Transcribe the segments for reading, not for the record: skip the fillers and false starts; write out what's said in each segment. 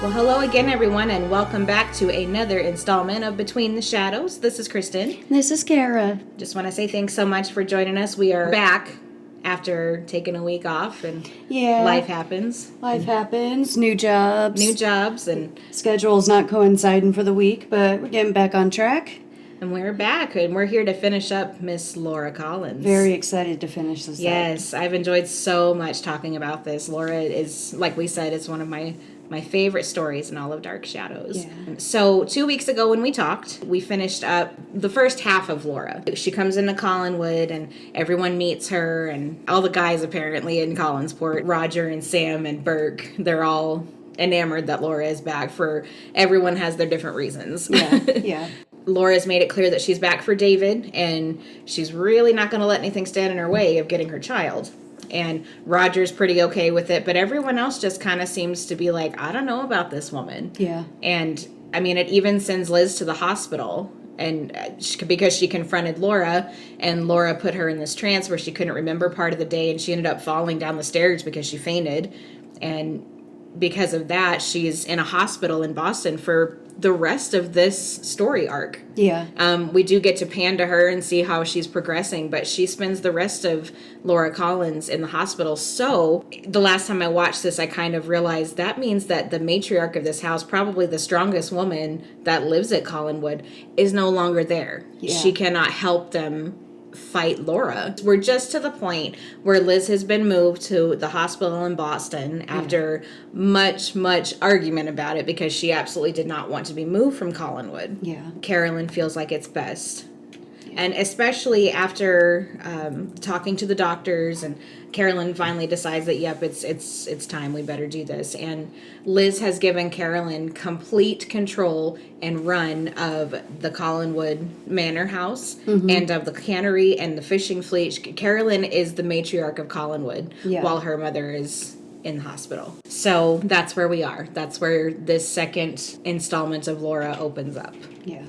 Well, hello again, everyone, and welcome back to another installment of Between the Shadows. This is Kristen. This is Kara. Just want to say thanks so much for joining us. We are back after taking a week off, and life happens. Life happens. New jobs. And schedule's not coinciding for the week, but we're getting back on track. And we're back, and we're here to finish up Miss Laura Collins. Very excited to finish this up. Yes, I've enjoyed so much talking about this. Laura is, like we said, it's one of my favorite stories in all of Dark Shadows. Yeah. So 2 weeks ago when we talked, we finished up the first half of Laura. She comes into Collinwood and everyone meets her, and all the guys apparently in Collinsport, Roger and Sam and Burke, they're all enamored that Laura is back. For everyone has their different reasons. Yeah. Laura's made it clear that she's back for David, and she's really not going to let anything stand in her way of getting her child. And Roger's pretty okay with it, but everyone else just kind of seems to be like, I don't know about this woman. Yeah. And, I mean, it even sends Liz to the hospital, and because she confronted Laura, and Laura put her in this trance where she couldn't remember part of the day, and she ended up falling down the stairs because she fainted. And because of that, she's in a hospital in Boston for the rest of this story arc. Yeah. We do get to pan to her and see how she's progressing, but she spends the rest of Laura Collins in the hospital. So the last time I watched this, I kind of realized that means that the matriarch of this house, probably the strongest woman that lives at Collinwood, is no longer there. Yeah. She cannot help them fight Laura. We're just to the point where Liz has been moved to the hospital in Boston after much argument about it, because she absolutely did not want to be moved from Collinwood. Yeah. Carolyn feels like it's best. And especially after talking to the doctors, and Carolyn finally decides that, yep, it's time, we better do this. And Liz has given Carolyn complete control and run of the Collinwood Manor House and of the cannery and the fishing fleet. Carolyn is the matriarch of Collinwood, while her mother is in the hospital. So that's where we are. That's where this second installment of Laura opens up. Yeah.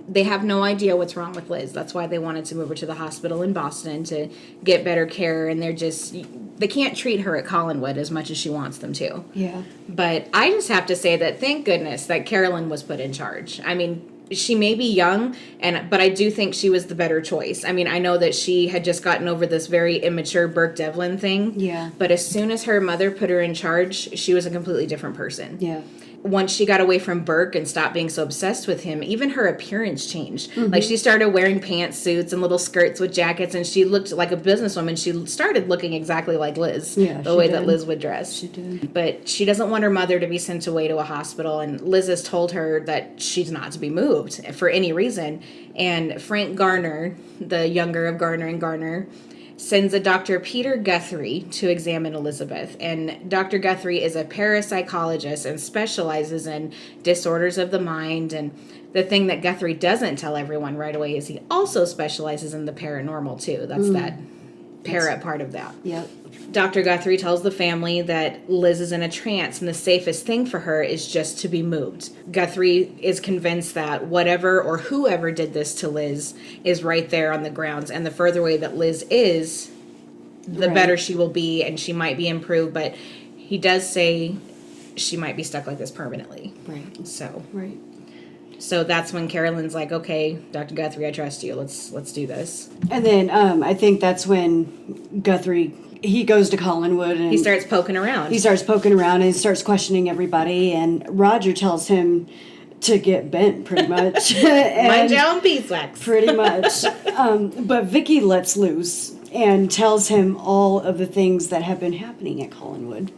They have no idea what's wrong with Liz. That's why they wanted to move her to the hospital in Boston to get better care. And they can't treat her at Collinwood as much as she wants them to. Yeah. But I just have to say that thank goodness that Carolyn was put in charge. I mean, she may be young, but I do think she was the better choice. I mean, I know that she had just gotten over this very immature Burke Devlin thing. Yeah. But as soon as her mother put her in charge, she was a completely different person. Yeah. Once she got away from Burke and stopped being so obsessed with him, even her appearance changed. Like, she started wearing pantsuits and little skirts with jackets, and she looked like a businesswoman. She started looking exactly like Liz, the way that Liz would dress. She did. But she doesn't want her mother to be sent away to a hospital, and Liz has told her that she's not to be moved for any reason. And Frank Garner, the younger of Garner and Garner, sends a Dr. Peter Guthrie to examine Elizabeth. And Dr. Guthrie is a parapsychologist and specializes in disorders of the mind. And the thing that Guthrie doesn't tell everyone right away is he also specializes in the paranormal too. That's that part of that. Yep. Dr. Guthrie tells the family that Liz is in a trance and the safest thing for her is just to be moved. Guthrie is convinced that whatever or whoever did this to Liz is right there on the grounds, and the further away that Liz is, the better she will be, and she might be improved, but he does say she might be stuck like this permanently. Right. So that's when Carolyn's like, okay, Dr. Guthrie, I trust you. Let's do this. And then I think that's when Guthrie, he goes to Collinwood and he starts poking around. He starts poking around and starts questioning everybody, and Roger tells him to get bent, pretty much. Mind your own beeswax. Pretty much. But Vicky lets loose and tells him all of the things that have been happening at Collinwood,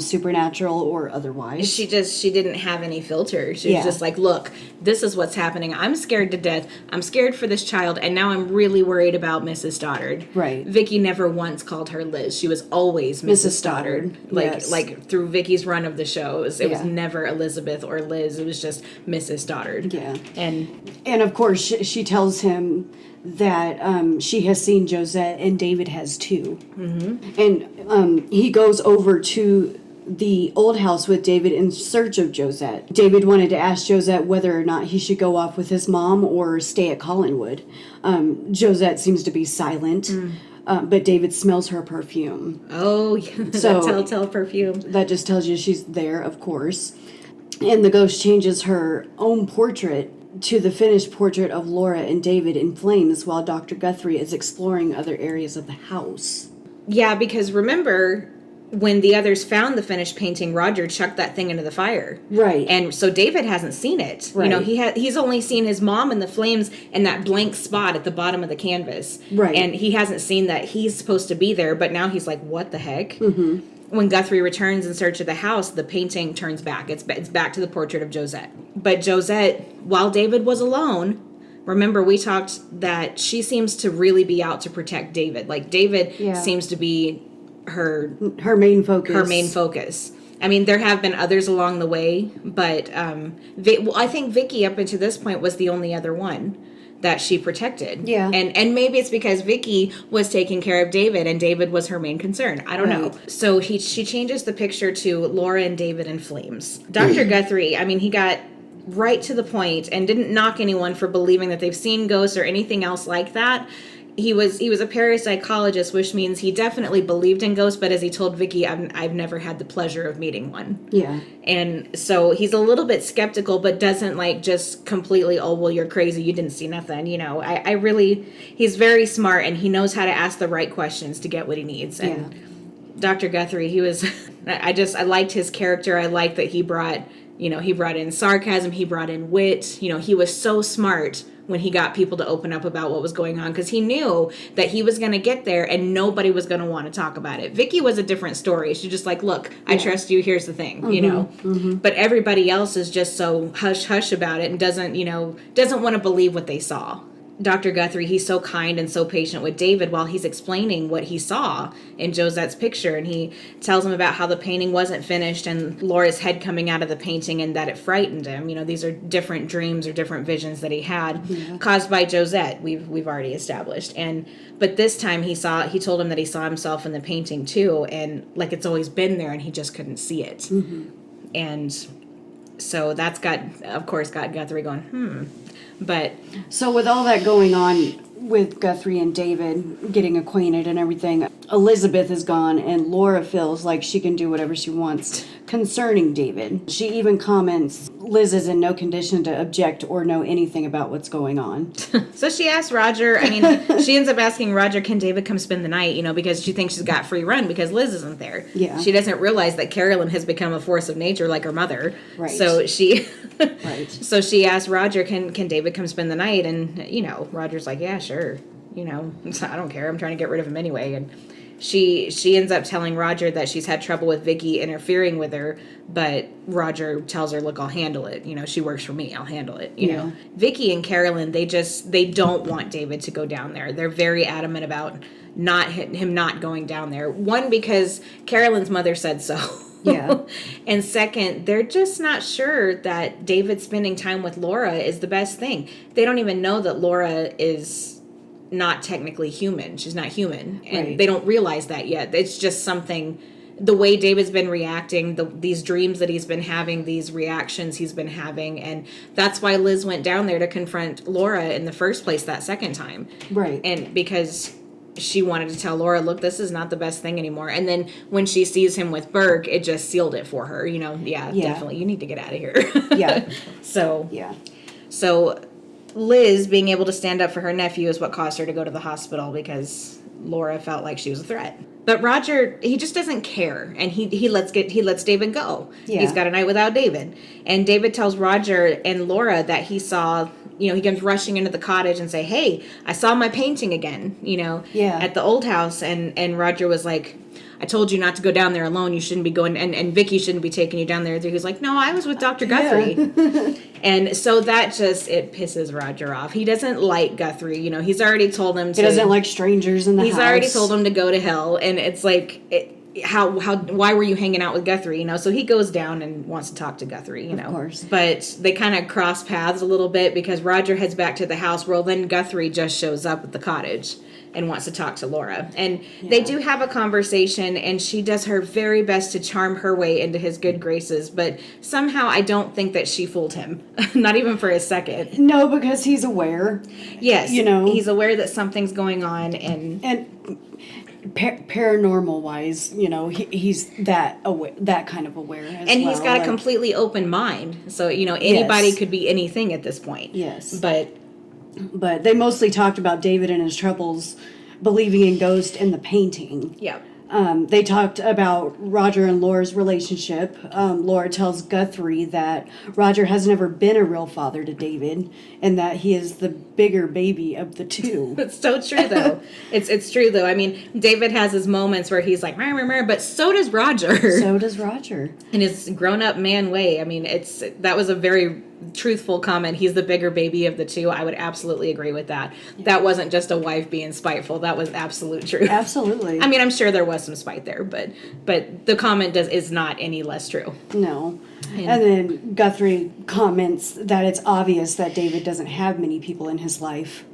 supernatural or otherwise. She didn't have any filter. She was just like, look, this is what's happening. I'm scared to death. I'm scared for this child, and now I'm really worried about Mrs. Stoddard. Right. Vicky never once called her Liz. She was always Mrs. Stoddard. Like through Vicky's run of the shows, it was never Elizabeth or Liz. It was just Mrs. Stoddard. Yeah. And of course she tells him that she has seen Josette and David has too. Mm-hmm. And he goes over to the old house with David in search of Josette. David wanted to ask Josette whether or not he should go off with his mom or stay at Collinwood. Josette seems to be silent. But David smells her perfume. Oh, yeah. So, that telltale perfume. That just tells you she's there, of course. And the ghost changes her own portrait to the finished portrait of Laura and David in flames while Dr. Guthrie is exploring other areas of the house. Yeah, because remember, when the others found the finished painting, Roger chucked that thing into the fire. Right. And so David hasn't seen it. Right. You know, he's only seen his mom in the flames and that blank spot at the bottom of the canvas. Right. And he hasn't seen that he's supposed to be there, but now he's like, what the heck? Mm-hmm. When Guthrie returns in search of the house, the painting turns back. It's back to the portrait of Josette. But Josette, while David was alone, remember we talked that she seems to really be out to protect David. Like David seems to be her main focus. Her main focus. I mean, there have been others along the way, but I think Vicky up until this point was the only other one that she protected. Yeah. And maybe it's because Vicky was taking care of David and David was her main concern. I don't know. So she changes the picture to Laura and David in flames. Dr. Guthrie, I mean, he got right to the point and didn't knock anyone for believing that they've seen ghosts or anything else like that. He was a parapsychologist, which means he definitely believed in ghosts, but as he told Vicky, I've never had the pleasure of meeting one. Yeah. And so he's a little bit skeptical, but doesn't like just completely, oh, well, you're crazy, you didn't see nothing. You know, I really, he's very smart and he knows how to ask the right questions to get what he needs. And Dr. Guthrie, he was, I liked his character. I liked that he brought in sarcasm, he brought in wit. You know, he was so smart when he got people to open up about what was going on, because he knew that he was going to get there and nobody was going to want to talk about it. Vicky was a different story. She's just like, look, I trust you. Here's the thing, you know. Mm-hmm. But everybody else is just so hush about it and doesn't want to believe what they saw. Dr. Guthrie, he's so kind and so patient with David while he's explaining what he saw in Josette's picture. And he tells him about how the painting wasn't finished and Laura's head coming out of the painting and that it frightened him. You know, these are different dreams or different visions that he had caused by Josette, we've already established. But this time he told him that he saw himself in the painting too, and like it's always been there and he just couldn't see it. Mm-hmm. And so that's got Guthrie going, But so with all that going on with Guthrie and David getting acquainted and everything, Elizabeth is gone and Laura feels like she can do whatever she wants concerning David. She even comments, Liz is in no condition to object or know anything about what's going on. So she asks Roger, she ends up asking Roger, can David come spend the night, because she thinks she's got free run because Liz isn't there. Yeah. She doesn't realize that Carolyn has become a force of nature like her mother. Right. So she So she asked Roger, can David come spend the night? And, Roger's like, yeah, sure. I don't care. I'm trying to get rid of him anyway. And she ends up telling Roger that she's had trouble with Vicky interfering with her, but Roger tells her, look, I'll handle it. She works for me. I'll handle it. You know, Vicky and Carolyn, they don't want David to go down there. They're very adamant about him not going down there. One, because Carolyn's mother said so. Yeah. And second, they're just not sure that David spending time with Laura is the best thing. They don't even know that Laura is not technically human. She's not human. And they don't realize that yet. It's just something, the way David's been reacting, these dreams that he's been having, these reactions he's been having. And that's why Liz went down there to confront Laura in the first place that second time. Right. And because she wanted to tell Laura, look, this is not the best thing anymore. And then when she sees him with Burke, it just sealed it for her. Definitely, you need to get out of here. Yeah. So Liz being able to stand up for her nephew is what caused her to go to the hospital because Laura felt like she was a threat. But Roger, he just doesn't care, and he lets David go. Yeah. He's got a night without David. And David tells Roger and Laura that he saw, he comes rushing into the cottage and say, hey, I saw my painting again, at the old house. And Roger was like, I told you not to go down there alone. You shouldn't be going, and Vicky shouldn't be taking you down there. He was like, no, I was with Dr. Guthrie. Yeah. And so that it pisses Roger off. He doesn't like Guthrie. He's already told him to. He doesn't like strangers in the house. He's already told him to go to hell. And it's like, why were you hanging out with Guthrie? So he goes down and wants to talk to Guthrie, Of course. But they kind of cross paths a little bit because Roger heads back to the house. Well, then Guthrie just shows up at the cottage and wants to talk to Laura. And they do have a conversation, and she does her very best to charm her way into his good graces. But somehow I don't think that she fooled him. Not even for a second. No, because he's aware. Yes. He's aware that something's going on. And paranormal wise, he's that aware, that kind of aware as and he's got like, a completely open mind. So, anybody Yes. could be anything at this point. Yes. But they mostly talked about David and his troubles believing in ghosts in the painting. yeah. They talked about Roger and Laura's relationship. Laura tells Guthrie that Roger has never been a real father to David, and that he is the bigger baby of the two. It's so true, though. It's true, though. I mean, David has his moments where he's like, "Meh," but so does Roger. So does Roger. In his grown-up man way. I mean, that was a very truthful comment. He's the bigger baby of the two. I would absolutely agree with that. Yeah. That wasn't just a wife being spiteful. That was absolute truth. Absolutely. I mean, I'm sure there was some spite there, but the comment is not any less true. No. And then Guthrie comments that it's obvious that David doesn't have many people in his life,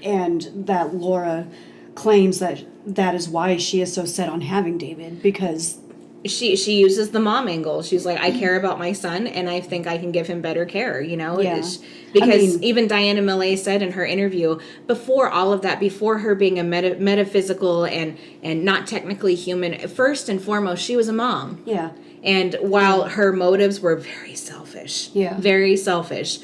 and that Laura claims that is why she is so set on having David, because she uses the mom angle. She's like, I care about my son, and I think I can give him better care, Yeah. Because even Diana Millay said in her interview, before all of that, before her being a metaphysical and not technically human, first and foremost, she was a mom. Yeah. And while her motives were very selfish, very selfish,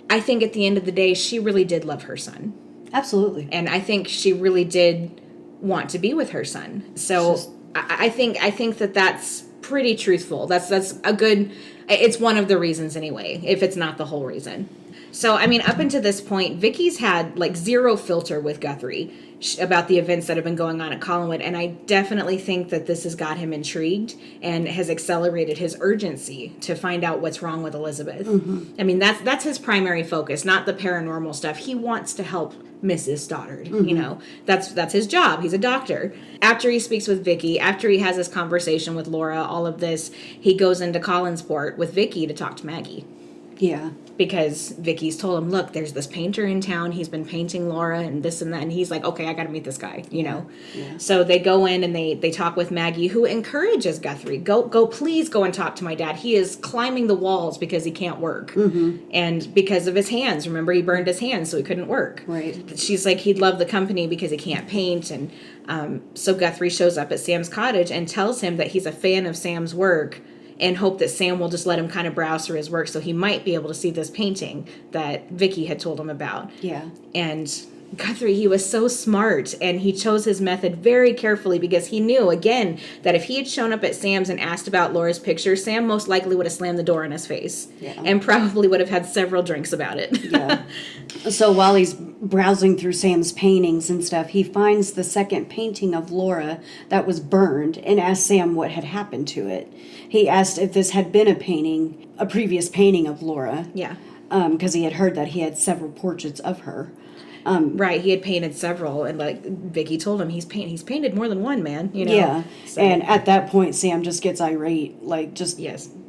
I think at the end of the day, she really did love her son. Absolutely. And I think she really did want to be with her son. So I think that's pretty truthful. That's a good, it's one of the reasons anyway, if it's not the whole reason. So, I mean, up until this point, Vicky's had like zero filter with Guthrie about the events that have been going on at Collinwood, and I definitely think that this has got him intrigued and has accelerated his urgency to find out what's wrong with Elizabeth. Mm-hmm. I mean, that's his primary focus, not the paranormal stuff. He wants to help Mrs. Stoddard. Mm-hmm. That's his job. He's a doctor. After he speaks with Vicky, after he has this conversation with Laura, all of this, he goes into Collinsport with Vicky to talk to Maggie. Yeah. Because Vicky's told him, look, there's this painter in town. He's been painting Laura and this and that. And he's like, okay, I got to meet this guy, Yeah. So they go in and they talk with Maggie, who encourages Guthrie. Go, please go and talk to my dad. He is climbing the walls because he can't work. Mm-hmm. And because of his hands. Remember, he burned his hands, so he couldn't work. Right. She's like, he'd love the company because he can't paint. And so Guthrie shows up at Sam's cottage and tells him that he's a fan of Sam's work, and hope that Sam will just let him kind of browse through his work so he might be able to see this painting that Vicky had told him about. Yeah. And Guthrie, he was so smart, and he chose his method very carefully because he knew, again, that if he had shown up at Sam's and asked about Laura's picture, Sam most likely would have slammed the door in his face. Yeah. And probably would have had several drinks about it. Yeah. So while he's browsing through Sam's paintings and stuff, he finds the second painting of Laura that was burned and asks Sam what had happened to it. He asked if this had been a previous painting of Laura. Yeah. Because he had heard that he had several portraits of her. Right, he had painted several, and like Vicky told him, he's painted more than one, man. Yeah, so. And at that point, Sam just gets irate, like just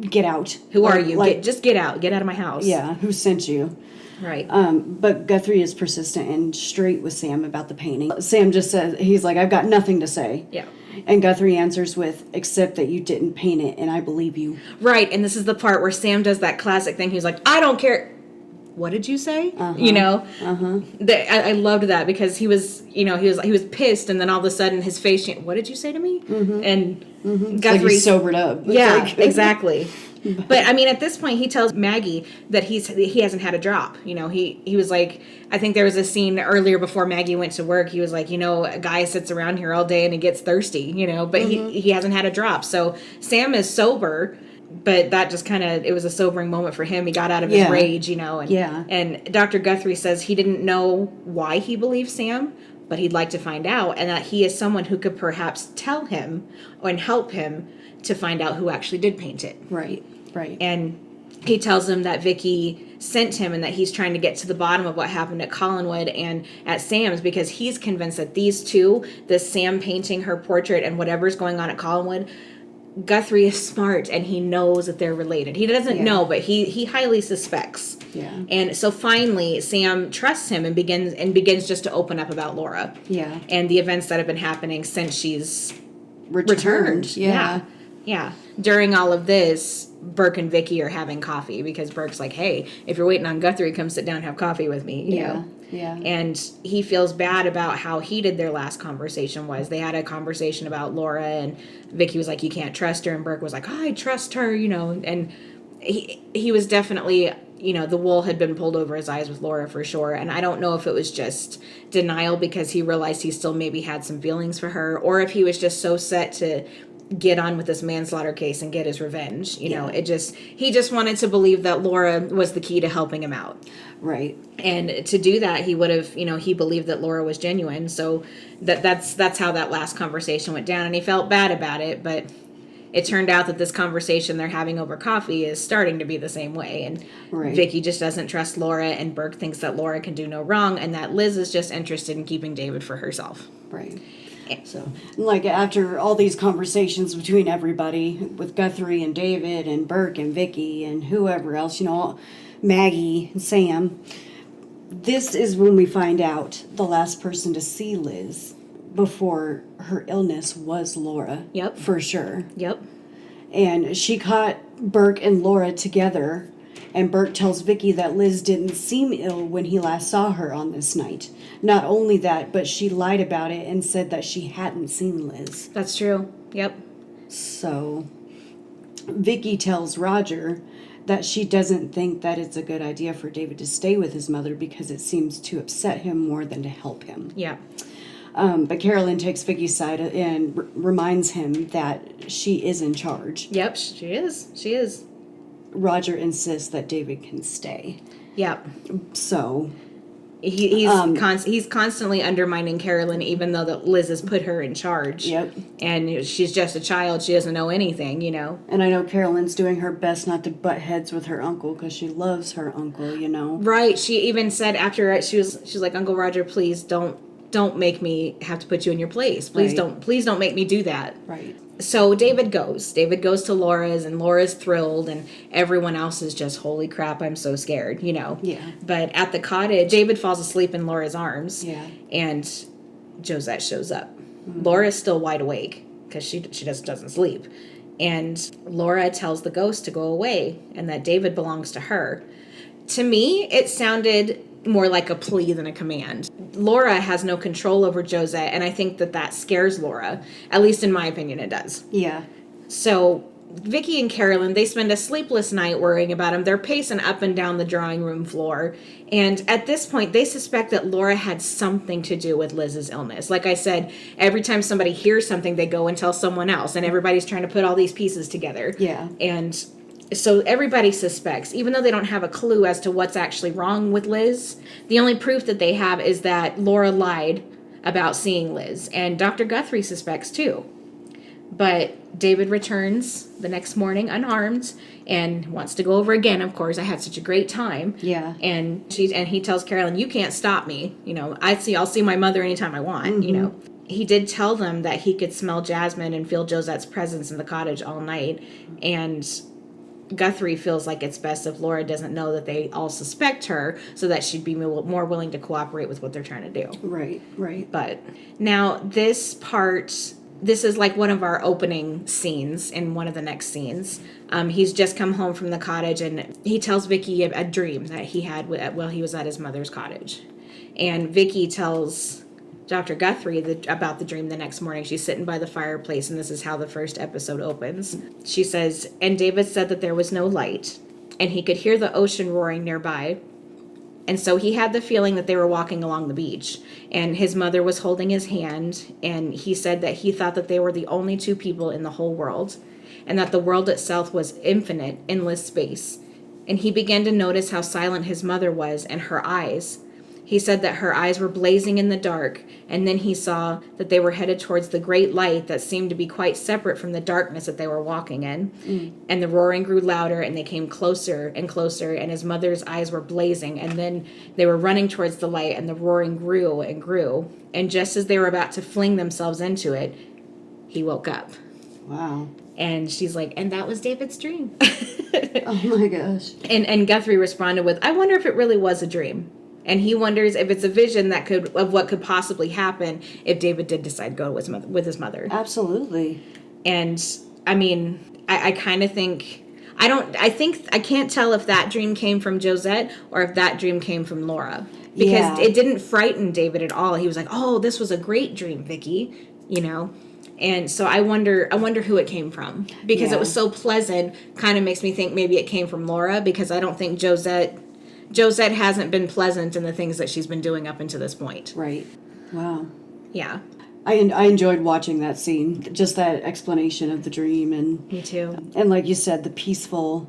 get out. Who are you? Just get out. Get out of my house. Yeah, who sent you? Right. But Guthrie is persistent and straight with Sam about the painting. Sam just says, he's like, I've got nothing to say. Yeah. And Guthrie answers with, except that you didn't paint it, and I believe you. Right, and this is the part where Sam does that classic thing. He's like, I don't care. What did you say? I loved that because he was pissed, and then all of a sudden his face changed. What did you say to me? Mm-hmm. And Guthrie, like he's sobered up. Yeah, exactly. But I mean, at this point, he tells Maggie that he hasn't had a drop. He was like, I think there was a scene earlier before Maggie went to work. He was like, a guy sits around here all day and he gets thirsty, but he hasn't had a drop. So Sam is sober. But that just it was a sobering moment for him. He got out of his rage, And Dr. Guthrie says he didn't know why he believed Sam, but he'd like to find out, and that he is someone who could perhaps tell him and help him to find out who actually did paint it. Right. And he tells him that Vicky sent him and that he's trying to get to the bottom of what happened at Collinwood and at Sam's, because he's convinced that these two, this Sam painting her portrait and whatever's going on at Collinwood, Guthrie is smart and he knows that they're related. He doesn't know, but he highly suspects. Yeah. And so finally Sam trusts him and begins just to open up about Laura. Yeah. And the events that have been happening since she's returned. Yeah. During all of this, Burke and Vicky are having coffee because Burke's like, hey, if you're waiting on Guthrie, come sit down and have coffee with me. You know? Yeah. And he feels bad about how heated their last conversation was. They had a conversation about Laura, and Vicky was like, you can't trust her. And Burke was like, I trust her, and he was definitely, the wool had been pulled over his eyes with Laura for sure. And I don't know if it was just denial because he realized he still maybe had some feelings for her, or if he was just so set to get on with this manslaughter case and get his revenge. He just wanted to believe that Laura was the key to helping him out. Right. And to do that, he would have, he believed that Laura was genuine. So that's how that last conversation went down. And he felt bad about it, but it turned out that this conversation they're having over coffee is starting to be the same way. And Right. Vicky just doesn't trust Laura, and Burke thinks that Laura can do no wrong, and that Liz is just interested in keeping David for herself. Right. So, like, after all these conversations between everybody, with Guthrie and David and Burke and Vicky and whoever else, Maggie and Sam, this is when we find out the last person to see Liz before her illness was Laura. Yep. For sure. Yep. And she caught Burke and Laura together, and Burke tells Vicky that Liz didn't seem ill when he last saw her on this night. Not only that, but she lied about it and said that she hadn't seen Liz. That's true. Yep. So Vicky tells Roger that she doesn't think that it's a good idea for David to stay with his mother because it seems to upset him more than to help him. Yeah. But Carolyn takes Vicky's side and reminds him that she is in charge. Yep, she is. She is. Roger insists that David can stay. Yep. So he's constantly undermining Carolyn, even though that Liz has put her in charge. Yep. And she's just a child. She doesn't know anything, And I know Carolyn's doing her best not to butt heads with her uncle because she loves her uncle, Right. She even said after she's like, Uncle Roger, please don't make me have to put you in your place. Please don't make me do that. Right. So David goes to Laura's, and Laura's thrilled, and everyone else is just, holy crap, I'm so scared, Yeah. But at the cottage, David falls asleep in Laura's arms. Yeah. And Josette shows up. Mm-hmm. Laura's still wide awake because she just doesn't sleep. And Laura tells the ghost to go away and that David belongs to her. To me, it sounded more like a plea than a command. Laura has no control over Josette, and I think that scares Laura. At least in my opinion, it does. Yeah. So Vicky and Carolyn, they spend a sleepless night worrying about him. They're pacing up and down the drawing room floor. And at this point, they suspect that Laura had something to do with Liz's illness. Like I said, every time somebody hears something, they go and tell someone else. And everybody's trying to put all these pieces together. Yeah. And so everybody suspects, even though they don't have a clue as to what's actually wrong with Liz. The only proof that they have is that Laura lied about seeing Liz. And Dr. Guthrie suspects too. But David returns the next morning unarmed and wants to go over again. Of course, I had such a great time. Yeah. And he tells Carolyn, you can't stop me. I'll see my mother anytime I want, Mm-hmm. He did tell them that he could smell jasmine and feel Josette's presence in the cottage all night. And Guthrie feels like it's best if Laura doesn't know that they all suspect her, so that she'd be more willing to cooperate with what they're trying to do. Right. But now this is like one of our opening scenes in one of the next scenes. He's just come home from the cottage, and he tells Vicky a dream that he had while he was at his mother's cottage. And Vicky tells Dr. Guthrie about the dream the next morning. She's sitting by the fireplace, and this is how the first episode opens. She says, and David said that there was no light, and he could hear the ocean roaring nearby. And so he had the feeling that they were walking along the beach, and his mother was holding his hand, and he said that he thought that they were the only two people in the whole world, and that the world itself was infinite, endless space. And he began to notice how silent his mother was, and her eyes. He said that her eyes were blazing in the dark, and then he saw that they were headed towards the great light that seemed to be quite separate from the darkness that they were walking in. And the roaring grew louder, and they came closer and closer, and his mother's eyes were blazing, and then they were running towards the light, and the roaring grew and grew. And just as they were about to fling themselves into it, he woke up. Wow. And she's like, and that was David's dream. Oh my gosh. And Guthrie responded with, I wonder if it really was a dream. And he wonders if it's a vision of what could possibly happen if David did decide to go with his mother. Absolutely. And I mean, I kind of think, I can't tell if that dream came from Josette or if that dream came from Laura. Because it didn't frighten David at all. He was like, "Oh, this was a great dream, Vicky," you know. And so I wonder who it came from, because it was so pleasant. Kind of makes me think maybe it came from Laura, because I don't think Josette hasn't been pleasant in the things that she's been doing up until this point. Right. Wow. Yeah. I enjoyed watching that scene, just that explanation of the dream, and Me too. And like you said, the peaceful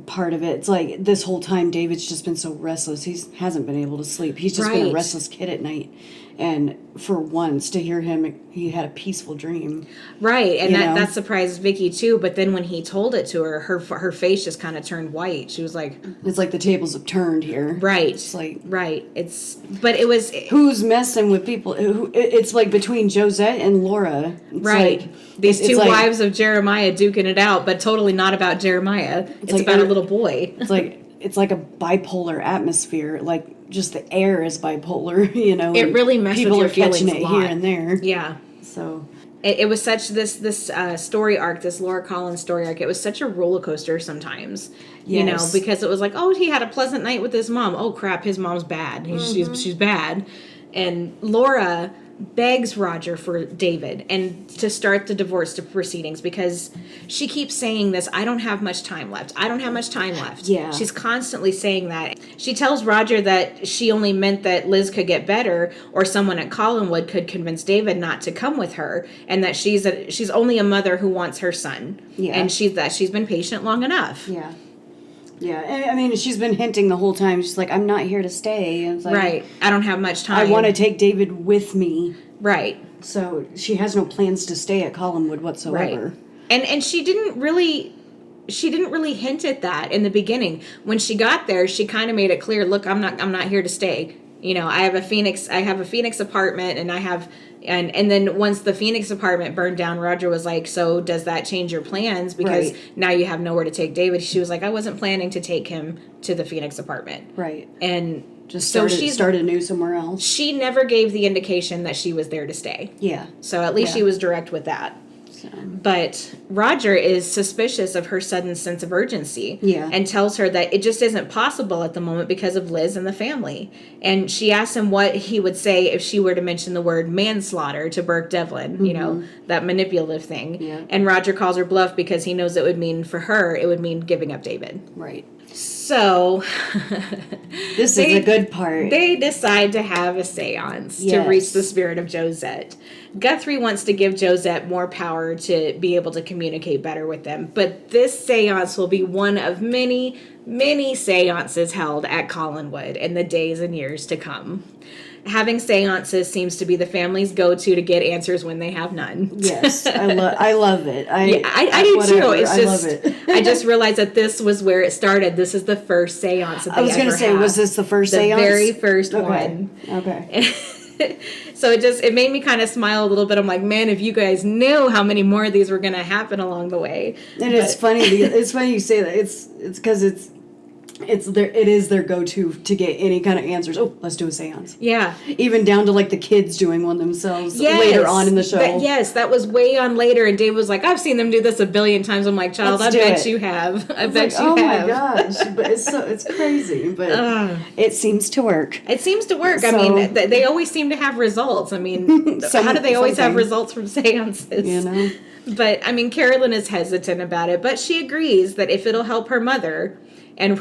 part of it. It's like this whole time David's just been so restless. He hasn't been able to sleep. He's just been a restless kid at night. And for once to hear him, he had a peaceful dream. Right, and that surprised Vicky too. But then when he told it to her, her face just kind of turned white. She was like, "It's like the tables have turned here." Right. It's like But it was who's messing with people? It's like between Josette and Laura. It's right. Like, these two wives of Jeremiah duking it out, but totally not about Jeremiah. It's like about a little boy. It's like a bipolar atmosphere. Like, just the air is bipolar, you know. It really messes with your feelings catching it a lot. here and there. Yeah. So it was such this story arc, this Laura Collins story arc. It was such a roller coaster sometimes, you know, because it was like, oh, he had a pleasant night with his mom. Oh crap, his mom's bad. She's bad, and Laura begs Roger for David and to start the divorce proceedings, because she keeps saying this, I don't have much time left. I don't have much time left. Yeah. She's constantly saying that. She tells Roger that she only meant that Liz could get better, or someone at Collinwood could convince David not to come with her, and that she's only a mother who wants her son. Yeah. And she's been patient long enough. Yeah. Yeah, I mean, she's been hinting the whole time. She's like, I'm not here to stay. And it's like, right. I don't have much time. I want to take David with me. Right. So she has no plans to stay at Collinwood whatsoever. Right. And she didn't really hint at that in the beginning. When she got there, she kind of made it clear, look, I'm not here to stay. You know, I have a Phoenix apartment, and then once the Phoenix apartment burned down, Roger was like, so does that change your plans? Because now you have nowhere to take David. She was like, I wasn't planning to take him to the Phoenix apartment. Right. And just started anew somewhere else. She never gave the indication that she was there to stay. Yeah. So at least she was direct with that. So. But Roger is suspicious of her sudden sense of urgency. Yeah. And tells her that it just isn't possible at the moment because of Liz and the family. And she asks him what he would say if she were to mention the word manslaughter to Burke Devlin, you know, that manipulative thing. Yeah. And Roger calls her bluff because he knows it would mean giving up David. Right. So this is a good part. They decide to have a seance to reach the spirit of Josette. Guthrie wants to give Josette more power to be able to communicate better with them. But this seance will be one of many, many seances held at Collinwood in the days and years to come. Having seances seems to be the family's go-to to get answers when they have none. Yes, I love it. I do too. It's just, love it. I just realized that this was where it started. This is the first seance that they ever had. I was going to say, was this the first seance? The very first one. Okay. So it made me kind of smile a little bit. I'm like, man, if you guys knew how many more of these were going to happen along the way. And it's funny. It's funny you say that. It's because it is their go-to to get any kind of answers. Oh, let's do a seance. Yeah. Even down to like the kids doing one themselves later on in the show. That was way on later. And Dave was like, I've seen them do this a billion times. I'm like, child, I bet you have. I bet you have. Oh my gosh. But it's crazy. But it seems to work. It seems to work. So, I mean, they always seem to have results. I mean, how do they always have results from seances? You know? But, I mean, Carolyn is hesitant about it. But she agrees that if it'll help her mother... And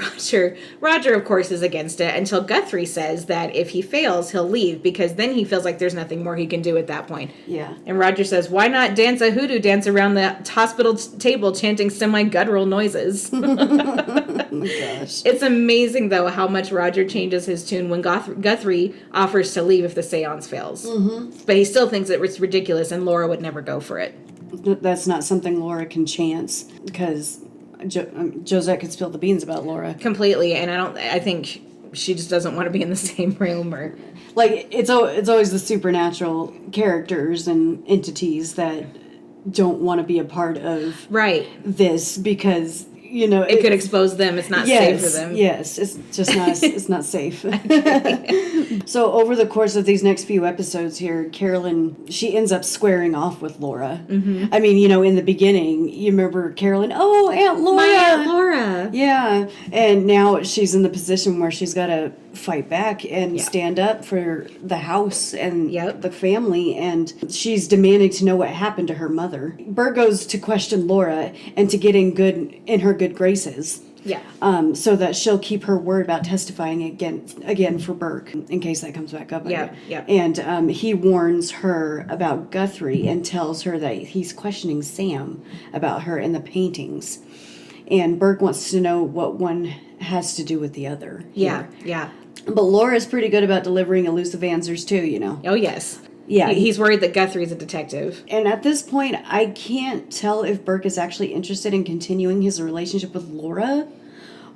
Roger, of course, is against it until Guthrie says that if he fails, he'll leave because then he feels like there's nothing more he can do at that point. Yeah. And Roger says, why not dance a hoodoo dance around the hospital table chanting semi-guttural noises? Oh my gosh. It's amazing, though, how much Roger changes his tune when Guthrie offers to leave if the seance fails. Mm-hmm. But he still thinks it's ridiculous and Laura would never go for it. That's not something Laura can chance because... Josette could spill the beans about Laura completely, and I think she just doesn't want to be in the same room or like it's always the supernatural characters and entities that don't want to be a part of right this because it could expose them. It's not safe for them. Yes, it's just not. It's not safe. So over the course of these next few episodes here, Carolyn, she ends up squaring off with Laura. Mm-hmm. I mean, in the beginning, you remember Carolyn? Oh, Aunt Laura. My Aunt Laura. Yeah, and now she's in the position where she's got to fight back and stand up for the house and the family, and she's demanding to know what happened to her mother. Bert goes to question Laura and to get in her good graces. Yeah. So that she'll keep her word about testifying again for Burke in case that comes back up. Yeah. Yeah. And he warns her about Guthrie and tells her that he's questioning Sam about her and the paintings. And Burke wants to know what one has to do with the other. Yeah. Yeah. But Laura's pretty good about delivering elusive answers too, Oh, yes. Yeah. He's worried that Guthrie's a detective. And at this point, I can't tell if Burke is actually interested in continuing his relationship with Laura,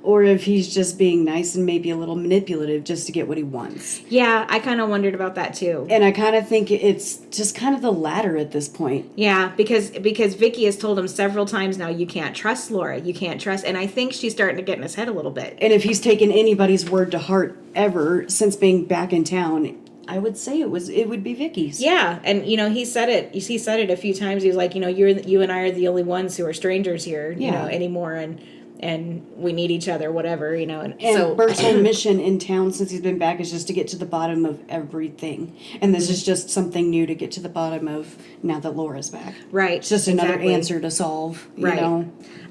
or if he's just being nice and maybe a little manipulative just to get what he wants. Yeah, I kind of wondered about that too. And I kind of think it's just kind of the latter at this point. Yeah, because Vicky has told him several times now, you can't trust Laura, you can't trust, and I think she's starting to get in his head a little bit. And if he's taken anybody's word to heart ever since being back in town, I would say it would be Vicky's. Yeah, and he said it. He said it a few times. He was like, you and I are the only ones who are strangers here, anymore, and we need each other, whatever, And so Bert's whole mission in town since he's been back is just to get to the bottom of everything, and this is just something new to get to the bottom of now that Laura's back. Right, it's just another answer to solve. Right.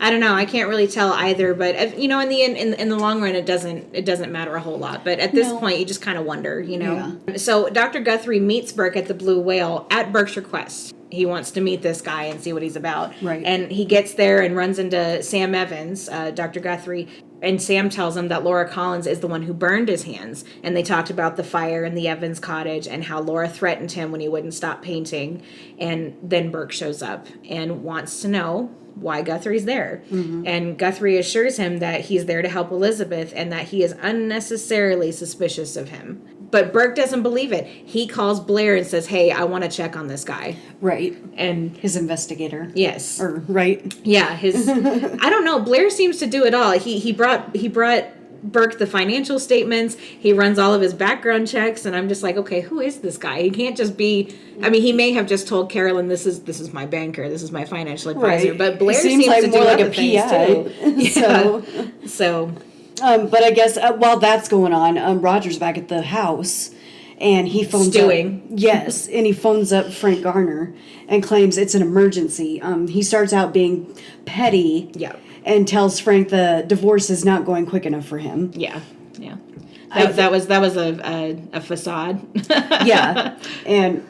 I don't know. I can't really tell either, but in the end, in the long run, it doesn't matter a whole lot. But at this point, you just kind of wonder, Yeah. So Dr. Guthrie meets Burke at the Blue Whale at Burke's request. He wants to meet this guy and see what he's about. Right. And he gets there and runs into Sam Evans, Dr. Guthrie, and Sam tells him that Laura Collins is the one who burned his hands. And they talked about the fire in the Evans cottage and how Laura threatened him when he wouldn't stop painting. And then Burke shows up and wants to know why Guthrie's there. Mm-hmm. And Guthrie assures him that he's there to help Elizabeth and that he is unnecessarily suspicious of him. But Burke doesn't believe it. He calls Blair and says, hey, I want to check on this guy. Right. And his investigator. Yes. Right. Yeah. I don't know. Blair seems to do it all. He brought Burke the financial statements. He runs all of his background checks. And I'm just like, okay, who is this guy? He can't just be, he may have just told Carolyn, this is my banker. This is my financial advisor. Right. But Blair seems to do other things too. Yeah. So... but I guess while that's going on, Roger's back at the house, and he phones Stewing. up. Yes, and he phones up Frank Garner and claims it's an emergency. He starts out being petty, and tells Frank the divorce is not going quick enough for him. Yeah, yeah. That was a facade. Yeah, and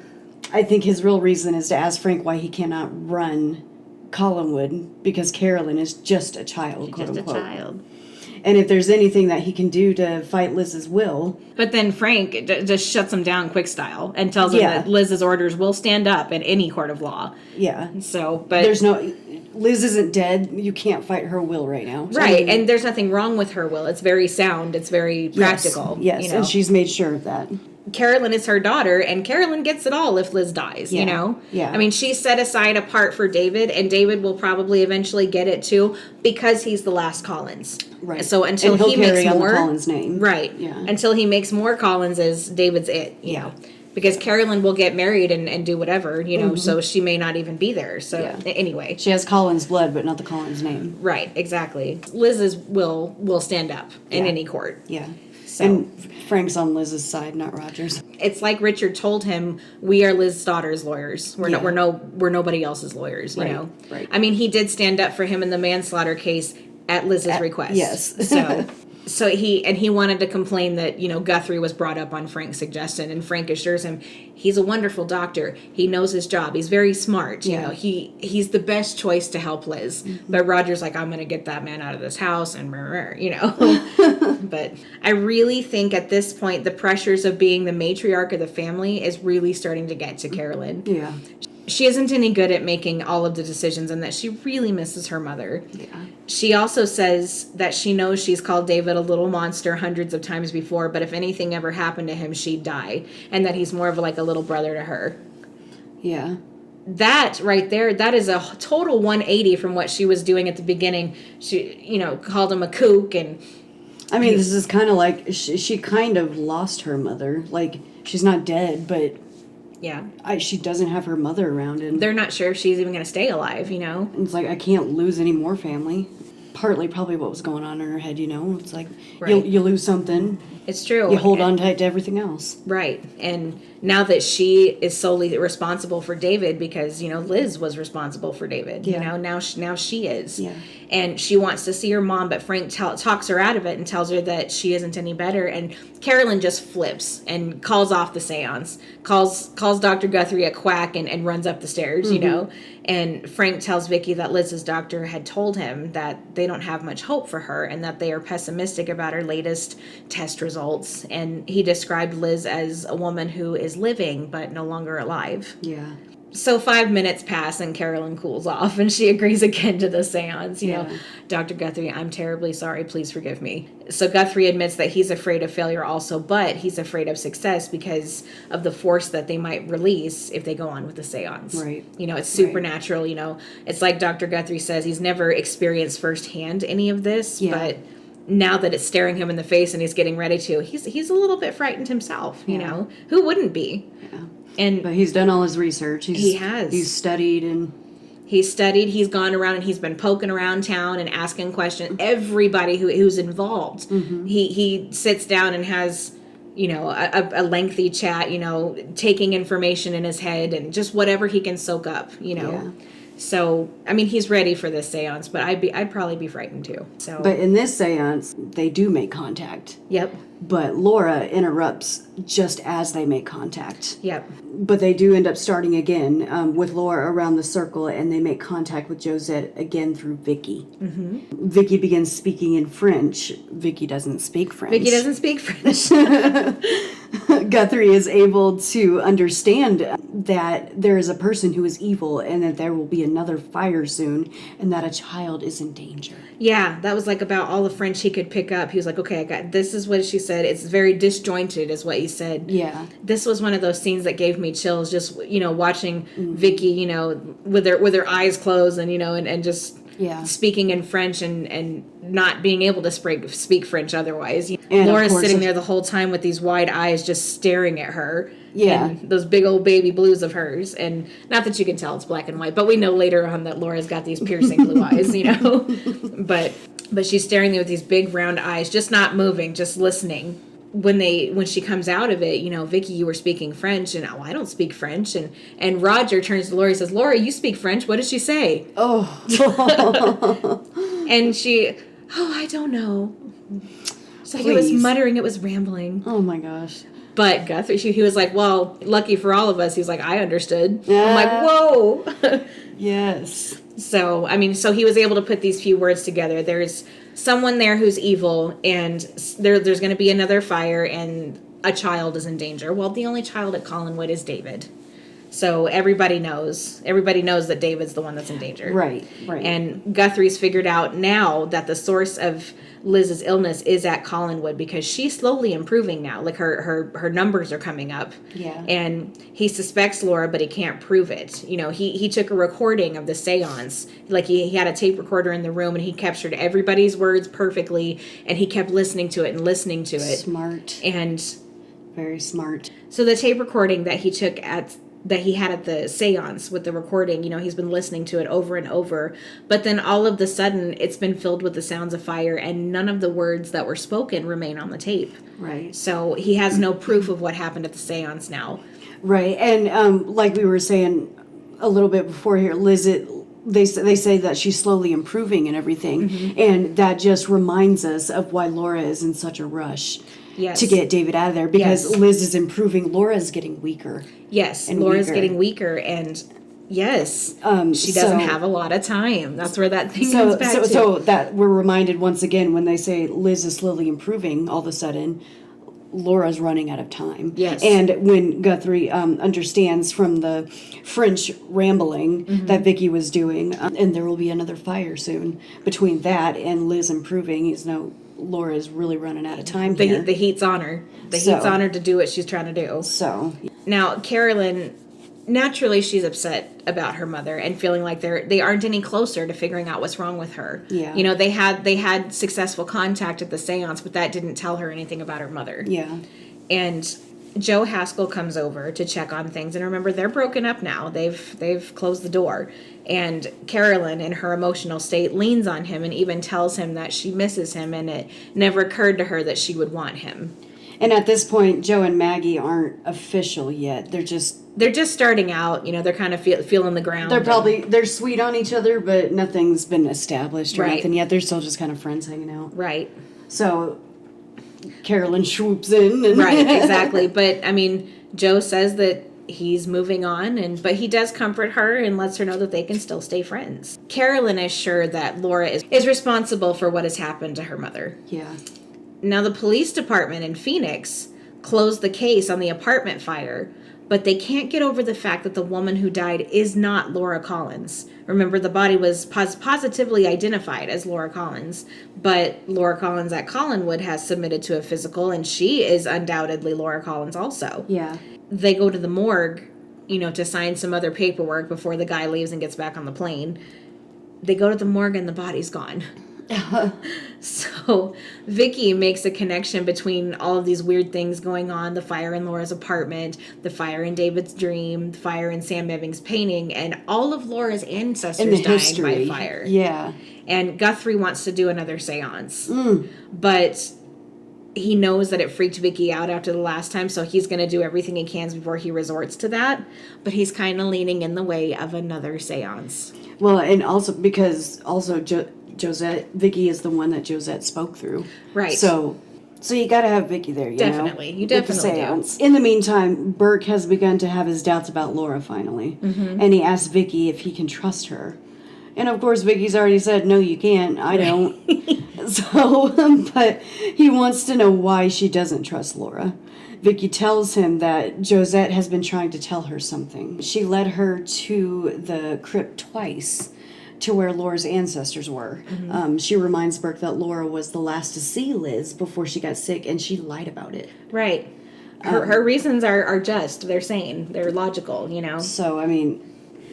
I think his real reason is to ask Frank why he cannot run Collinwood because Carolyn is just a child, quote unquote. Just a child. And if there's anything that he can do to fight Liz's will. But then Frank just shuts him down quick style and tells him that Liz's orders will stand up in any court of law. Yeah. So, but... Liz isn't dead. You can't fight her will right now. So right, and there's nothing wrong with her will. It's very sound. It's very practical. Yes, and she's made sure of that. Carolyn is her daughter, and Carolyn gets it all if Liz dies, Yeah. She's set aside apart for David, and David will probably eventually get it too, because he's the last Collins. Right. So until he makes on more... the Collins name. Right. Yeah. Until he makes more Collinses, David's it, you know. Because Carolyn will get married and do whatever, so she may not even be there. So anyway. She has Collins blood, but not the Collins name. Right, exactly. Liz's will stand up in any court. Yeah. So. And Frank's on Liz's side, not Roger's. It's like Richard told him, "We are Liz's daughter's lawyers. We're nobody else's lawyers." You know. Right. He did stand up for him in the manslaughter case at Liz's request. Yes. So he wanted to complain that Guthrie was brought up on Frank's suggestion, and Frank assures him he's a wonderful doctor. He knows his job. He's very smart. You know, he's the best choice to help Liz. Mm-hmm. But Roger's like, I'm going to get that man out of this house, and But I really think at this point the pressures of being the matriarch of the family is really starting to get to Carolyn. Yeah. She isn't any good at making all of the decisions and that she really misses her mother. Yeah. She also says that she knows she's called David a little monster hundreds of times before, but if anything ever happened to him, she'd die. And that he's more of like a little brother to her. Yeah. that right there, that is a total 180 from what she was doing at the beginning. She, called him a kook, and I mean, this is kind of like she kind of lost her mother. Like, she's not dead, but yeah, she doesn't have her mother around, and they're not sure if she's even going to stay alive. It's like, I can't lose any more family. Partly probably what was going on in her head. It's like, Right. you lose something. It's true. You hold on tight to everything else. Right. And now that she is solely responsible for David, because, Liz was responsible for David, now she is. Yeah. And she wants to see her mom, but Frank talks her out of it and tells her that she isn't any better. And Carolyn just flips and calls off the seance, calls Dr. Guthrie a quack, and runs up the stairs, And Frank tells Vicky that Liz's doctor had told him that they don't have much hope for her and that they are pessimistic about her latest test results. And he described Liz as a woman who is living but no longer alive. Yeah. So 5 minutes pass and Carolyn cools off and she agrees again to the seance. Dr. Guthrie, I'm terribly sorry. Please forgive me. So Guthrie admits that he's afraid of failure also, but he's afraid of success because of the force that they might release if they go on with the seance. Right. It's supernatural. It's like Dr. Guthrie says, he's never experienced firsthand any of this, but now that it's staring him in the face and he's getting ready to, he's a little bit frightened himself. Who wouldn't be? Yeah. But he's done all his research. He has. He's studied and... He's gone around and he's been poking around town and asking questions. Everybody who's involved. Mm-hmm. He sits down and has, a lengthy chat, taking information in his head and just whatever he can soak up, Yeah. So, I mean, he's ready for this seance, but I'd probably be frightened too. So, but in this seance, they do make contact. Yep. But Laura interrupts just as they make contact. Yep. But they do end up starting again with Laura around the circle, and they make contact with Josette again through Vicky. Mm-hmm. Vicky begins speaking in French. Vicky doesn't speak French. Guthrie is able to understand that there is a person who is evil and that there will be another fire soon and that a child is in danger. Yeah, that was like about all the French he could pick up. He was like, okay, this is what she said. It's very disjointed is what he said. Yeah. This was one of those scenes that gave me chills just, watching Vicky, with her eyes closed and, and just speaking in French and not being able to speak French otherwise. And Laura's sitting there the whole time with these wide eyes just staring at her. Yeah. And those big old baby blues of hers. And not that you can tell it's black and white, but we know later on that Laura's got these piercing blue eyes, But she's staring there with these big round eyes, just not moving, just listening. When she comes out of it, Vicky, you were speaking French, and I don't speak French, and Roger turns to Laura and says, Laura, you speak French. What did she say? Oh. And she, I don't know. So he was muttering, it was rambling. Oh my gosh. But Guthrie, he was like, well, lucky for all of us. He was like, I understood. I'm like, whoa. Yes. So, so he was able to put these few words together. There's someone there who's evil, and there's going to be another fire, and a child is in danger. Well, the only child at Collinwood is David. So everybody knows that David's the one that's in danger. Right. And Guthrie's figured out now that the source of Liz's illness is at Collinwood because she's slowly improving now. Like her numbers are coming up. Yeah. And he suspects Laura, but he can't prove it. He took a recording of the seance. Like he had a tape recorder in the room and he captured everybody's words perfectly and he kept listening to it. Smart. And very smart. So the tape recording that he had at the seance with the recording, he's been listening to it over and over, but then all of the sudden it's been filled with the sounds of fire and none of the words that were spoken remain on the tape. Right. So he has no proof of what happened at the seance now. Right. And like we were saying a little bit before here, Liz, they say that she's slowly improving and everything. Mm-hmm. And that just reminds us of why Laura is in such a rush. Yes. To get David out of there because Liz is improving. Laura's getting weaker. Yes, and Laura's getting weaker, and yes, she doesn't have a lot of time. That's where that thing comes back to. So that we're reminded once again when they say Liz is slowly improving, all of a sudden Laura's running out of time. Yes. And when Guthrie understands from the French rambling that Vicky was doing, and there will be another fire soon, between that and Liz improving, Laura is really running out of time here. The heat's on her. Heat's on her to do what she's trying to do. So. Now, Carolyn naturally she's upset about her mother and feeling like they aren't any closer to figuring out what's wrong with her. Yeah. You know, they had successful contact at the seance, but that didn't tell her anything about her mother. Yeah. And Joe Haskell comes over to check on things, and remember, they're broken up now. They've closed the door. And Carolyn, in her emotional state, leans on him and even tells him that she misses him, and it never occurred to her that she would want him. And at this point, Joe and Maggie aren't official yet. They're just starting out. You know, they're kind of feeling the ground. They're sweet on each other, but nothing's been established or Right. nothing yet. They're still just kind of friends hanging out. Right. So Carolyn swoops in. And Right, exactly. But, I mean, Joe says that he's moving on, but he does comfort her and lets her know that they can still stay friends. Carolyn is sure that Laura is responsible for what has happened to her mother. Yeah. Now, the police department in Phoenix closed the case on the apartment fire, but they can't get over the fact that the woman who died is not Laura Collins. Remember, the body was positively identified as Laura Collins, but Laura Collins at Collinwood has submitted to a physical, and she is undoubtedly Laura Collins also. Yeah. They go to the morgue, you know, to sign some other paperwork before the guy leaves and gets back on the plane. They go to the morgue and the body's gone. So Vicky makes a connection between all of these weird things going on: the fire in Laura's apartment, the fire in David's dream, the fire in Sam Eving's painting, and all of Laura's ancestors dying by fire. Yeah. And Guthrie wants to do another seance. But he knows that it freaked Vicky out after the last time, so he's going to do everything he can before he resorts to that. But he's kind of leaning in the way of another seance. Well, and also because Josette, Vicky is the one that Josette spoke through. Right. So you got to have Vicky there, you Definitely. know? You definitely do. In the meantime, Burke has begun to have his doubts about Laura finally. Mm-hmm. And he asks Vicky if he can trust her. And of course, Vicky's already said, no, you can't. I don't. But he wants to know why she doesn't trust Laura. Vicky tells him that Josette has been trying to tell her something. She led her to the crypt twice, to where Laura's ancestors were. Mm-hmm. She reminds Burke that Laura was the last to see Liz before she got sick, and she lied about it. Right. Her reasons are just. They're sane. They're logical, you know? So, I mean,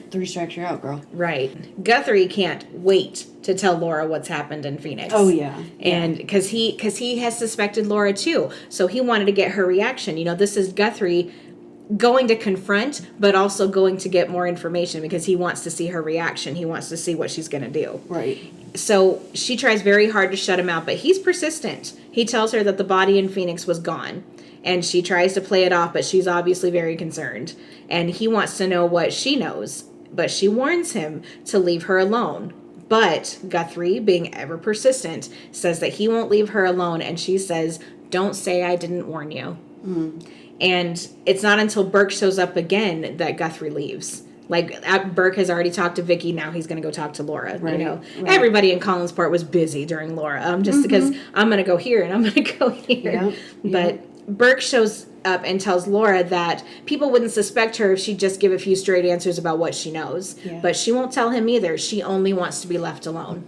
3 strikes, you're out, girl. Right. Guthrie can't wait to tell Laura what's happened in Phoenix. Oh, yeah. And because he has suspected Laura, too. So he wanted to get her reaction. You know, this is Guthrie going to confront, but also going to get more information because he wants to see her reaction. He wants to see what she's going to do. Right. So she tries very hard to shut him out, but he's persistent. He tells her that the body in Phoenix was gone, and she tries to play it off, but she's obviously very concerned. And he wants to know what she knows, but she warns him to leave her alone. But Guthrie, being ever persistent, says that he won't leave her alone, and she says, "Don't say I didn't warn you." And it's not until Burke shows up again that Guthrie leaves. Like, Burke has already talked to Vicky, now he's going to go talk to Laura. Right, you know, right. Everybody in Collinsport was busy during Laura, just because I'm going to go here and I'm going to go here. Yeah, But Burke shows up and tells Laura that people wouldn't suspect her if she'd just give a few straight answers about what she knows. Yeah. But she won't tell him either. She only wants to be left alone.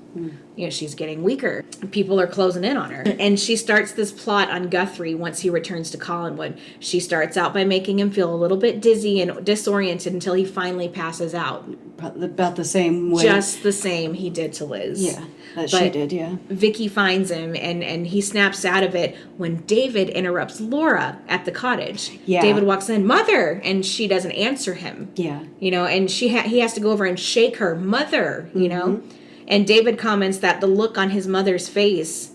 You know, she's getting weaker. People are closing in on her. And she starts this plot on Guthrie once he returns to Collinwood. She starts out by making him feel a little bit dizzy and disoriented until he finally passes out. About the same way. Just the same he did to Liz. Yeah, she did, yeah. Vicky finds him, and he snaps out of it when David interrupts Laura at the cottage. Yeah. David walks in, "Mother!" and she doesn't answer him. Yeah. You know, and he has to go over and shake her, "Mother!" you know? And David comments that the look on his mother's face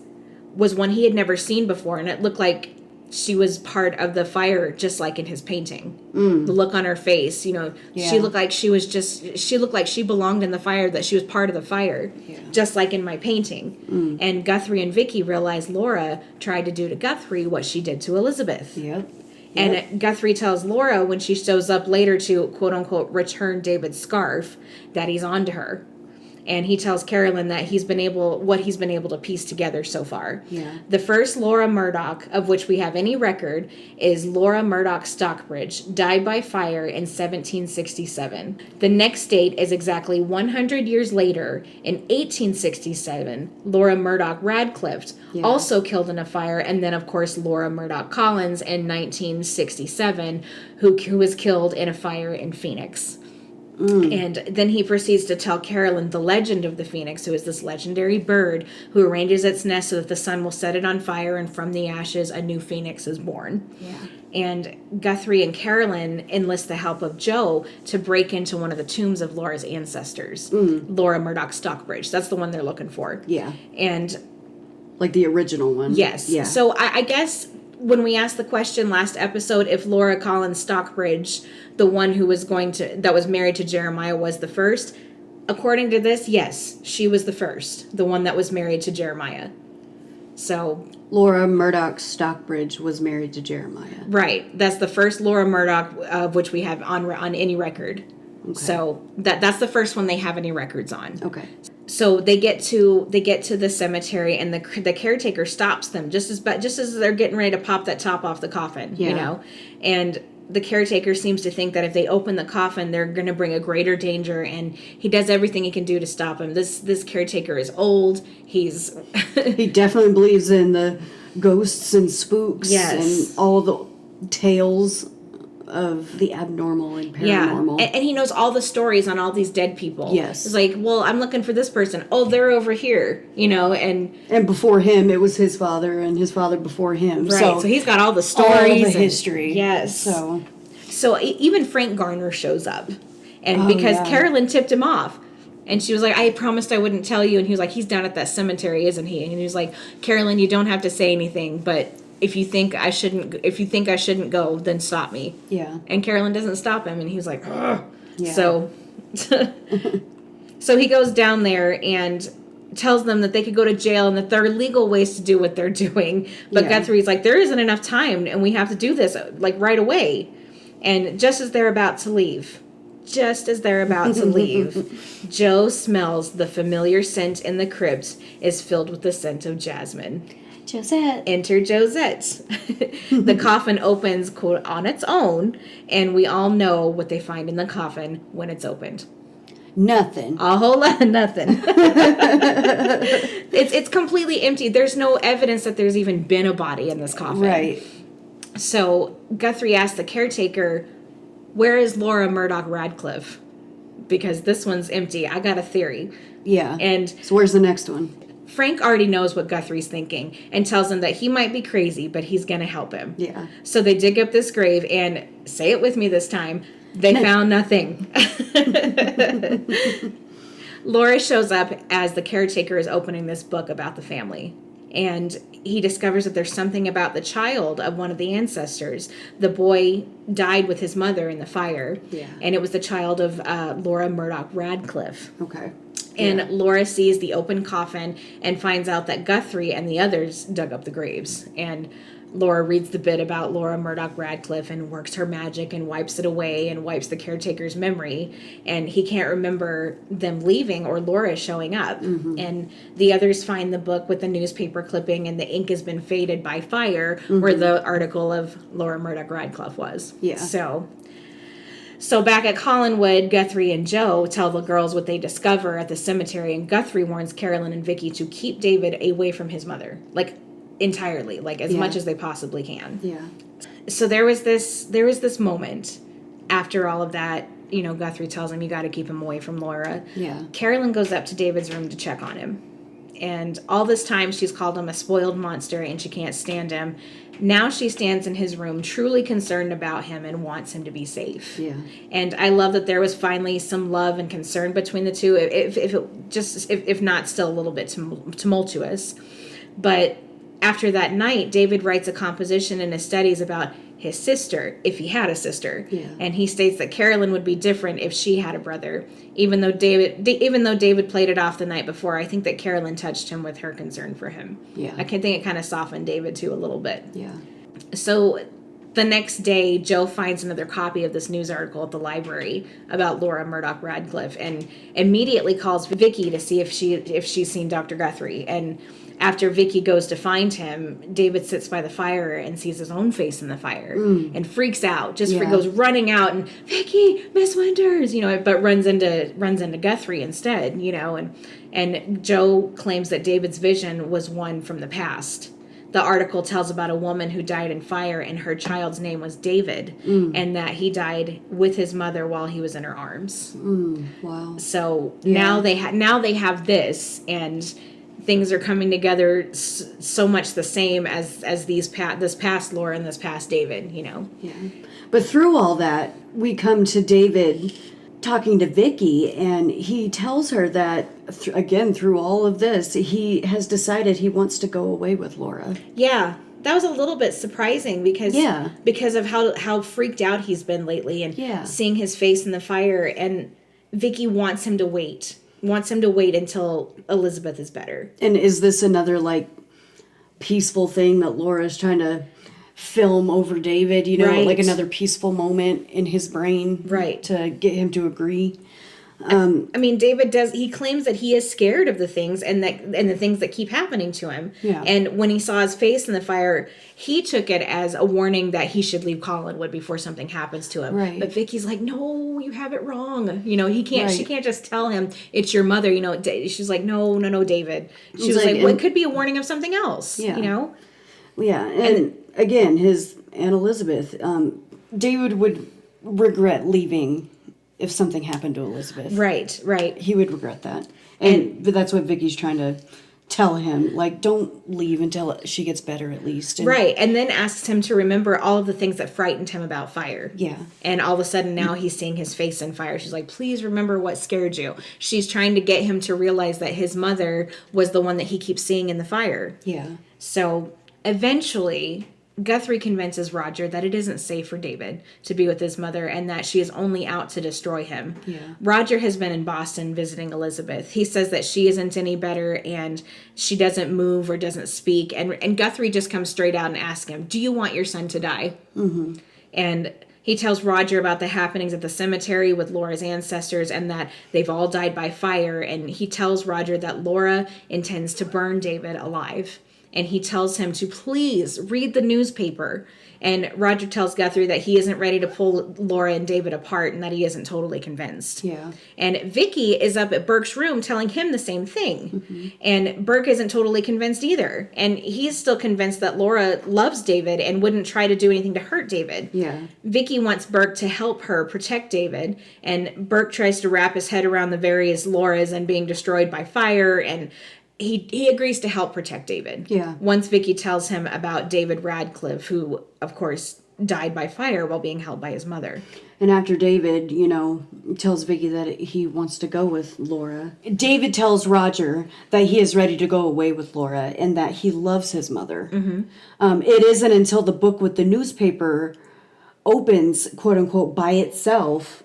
was one he had never seen before, and it looked like she was part of the fire, just like in his painting. The look on her face, you know, she looked like she looked like she belonged in the fire, that she was part of the fire, just like in my painting. And Guthrie and Vicky realize Laura tried to do to Guthrie what she did to Elizabeth. Yep. And Guthrie tells Laura when she shows up later to, quote unquote, return David's scarf, that he's on to her. and he tells Carolyn that he's been able to piece together so far. Yeah. The first Laura Murdoch of which we have any record is Laura Murdoch Stockbridge, died by fire in 1767. The next date is exactly 100 years later, in 1867, Laura Murdoch Radcliffe, also killed in a fire, and then of course Laura Murdoch Collins in 1967, who was killed in a fire in Phoenix. And then he proceeds to tell Carolyn the legend of the phoenix, who is this legendary bird who arranges its nest so that the sun will set it on fire, and from the ashes a new phoenix is born. Yeah. And Guthrie and Carolyn enlist the help of Joe to break into one of the tombs of Laura's ancestors, Laura Murdoch Stockbridge. That's the one they're looking for. Yeah. And like the original one. Yes. Yeah. So I guess when we asked the question last episode if Laura Collins Stockbridge, the one who was that was married to Jeremiah, was the first, according to this, yes, she was the first, the one that was married to Jeremiah. So Laura Murdoch Stockbridge was married to Jeremiah. Right. That's the first Laura Murdoch of which we have on any record. Okay. So that's the first one they have any records on. Okay. So they get to the cemetery, and the caretaker stops them just as they're getting ready to pop that top off the coffin, you know, and the caretaker seems to think that if they open the coffin, they're going to bring a greater danger, and he does everything he can do to stop him. This caretaker is old. He definitely believes in the ghosts and spooks, yes, and all the tales of the abnormal and paranormal. Yeah, and he knows all the stories on all these dead people. Yes. It's like, well, I'm looking for this person. Oh, they're over here, you know, and before him, it was his father, and his father before him. Right, so he's got all the stories. All the history. Yes. So even Frank Garner shows up, and because yeah. Carolyn tipped him off. And she was like, I promised I wouldn't tell you. And he was like, he's down at that cemetery, isn't he? And he was like, Carolyn, you don't have to say anything, but if you think I shouldn't go, then stop me. Yeah. And Carolyn doesn't stop him, and he was like, ugh. Yeah. So he goes down there and tells them that they could go to jail and that there are legal ways to do what they're doing. But Guthrie's like, there isn't enough time, and we have to do this like right away. And just as they're about to leave, Joe smells the familiar scent in the crypt is filled with the scent of jasmine. Josette. Enter Josette. The coffin opens, quote, on its own, and we all know what they find in the coffin when it's opened. Nothing. A whole lot of nothing. It's completely empty. There's no evidence that there's even been a body in this coffin. Right. So Guthrie asked the caretaker, where is Laura Murdoch Radcliffe? Because this one's empty. I got a theory. Yeah. And so where's the next one? Frank already knows what Guthrie's thinking and tells him that he might be crazy, but he's going to help him. Yeah. So they dig up this grave, and say it with me this time, they found nothing. Laura shows up as the caretaker is opening this book about the family. And he discovers that there's something about the child of one of the ancestors. The boy died with his mother in the fire. Yeah. And it was the child of Laura Murdoch Radcliffe. Okay. And Laura sees the open coffin and finds out that Guthrie and the others dug up the graves. And Laura reads the bit about Laura Murdoch Radcliffe and works her magic and wipes it away and wipes the caretaker's memory. And he can't remember them leaving or Laura showing up. Mm-hmm. And the others find the book with the newspaper clipping, and the ink has been faded by fire, mm-hmm, where the article of Laura Murdoch Radcliffe was. Yeah. So back at Collinwood, Guthrie and Joe tell the girls what they discover at the cemetery, and Guthrie warns Carolyn and Vicky to keep David away from his mother, like entirely, like as much as they possibly can. Yeah. So there was this moment after all of that, you know, Guthrie tells him you got to keep him away from Laura. Yeah. Carolyn goes up to David's room to check on him. And all this time she's called him a spoiled monster and she can't stand him. Now she stands in his room truly concerned about him and wants him to be safe. Yeah. And I love that there was finally some love and concern between the two, if not still a little bit tumultuous. But after that night, David writes a composition in his studies about his sister, if he had a sister. Yeah. And he states that Carolyn would be different if she had a brother. Even though David played it off the night before, I think that Carolyn touched him with her concern for him. Yeah. I can think it kind of softened David too a little bit. Yeah. So the next day, Joe finds another copy of this news article at the library about Laura Murdoch Radcliffe, and immediately calls Vicky to see if she's seen Dr. Guthrie. And after Vicky goes to find him, David sits by the fire and sees his own face in the fire and freaks out. Goes running out and, Vicky, Miss Winters, but runs into Guthrie instead, and Joe claims that David's vision was one from the past. The article tells about a woman who died in fire, and her child's name was David, and that he died with his mother while he was in her arms. Wow. So now they have this, and things are coming together so much the same as this past Laura and this past David. Yeah. But through all that, we come to David talking to Vicky, and he tells her that again, through all of this, he has decided he wants to go away with Laura. Yeah, that was a little bit surprising because of how freaked out he's been lately, and seeing his face in the fire. And Vicky wants him to wait until Elizabeth is better. And is this another peaceful thing that Laura's trying to film over David, like another peaceful moment in his brain, right, to get him to agree? David he claims that he is scared of the things and the things that keep happening to him. Yeah. And when he saw his face in the fire, he took it as a warning that he should leave Collinwood before something happens to him. Right. But Vicky's like, no, you have it wrong. He can't. She can't just tell him it's your mother. She's like, no, David. She was like, well, it could be a warning of something else. Yeah. Yeah. And again, his Aunt Elizabeth, David would regret leaving if something happened to Elizabeth. Right. He would regret that. But that's what Vicky's trying to tell him. Don't leave until she gets better at least. Right. And then asks him to remember all of the things that frightened him about fire. Yeah. And all of a sudden now he's seeing his face in fire. She's like, please remember what scared you. She's trying to get him to realize that his mother was the one that he keeps seeing in the fire. Yeah. So eventually Guthrie convinces Roger that it isn't safe for David to be with his mother and that she is only out to destroy him. Yeah. Roger has been in Boston visiting Elizabeth. He says that she isn't any better and she doesn't move or doesn't speak. And Guthrie just comes straight out and asks him, do you want your son to die? Mm-hmm. And he tells Roger about the happenings at the cemetery with Laura's ancestors and that they've all died by fire. And he tells Roger that Laura intends to burn David alive. And he tells him to please read the newspaper. And Roger tells Guthrie that he isn't ready to pull Laura and David apart and that he isn't totally convinced. Yeah. And Vicky is up at Burke's room telling him the same thing. Mm-hmm. And Burke isn't totally convinced either. And he's still convinced that Laura loves David and wouldn't try to do anything to hurt David. Yeah. Vicky wants Burke to help her protect David. And Burke tries to wrap his head around the various Lauras and being destroyed by fire, and he agrees to help protect David. Yeah. Once Vicky tells him about David Radcliffe, who, of course, died by fire while being held by his mother. And after David, tells Vicky that he wants to go with Laura, David tells Roger that he is ready to go away with Laura and that he loves his mother. Mm-hmm. It isn't until the book with the newspaper opens, quote unquote, by itself,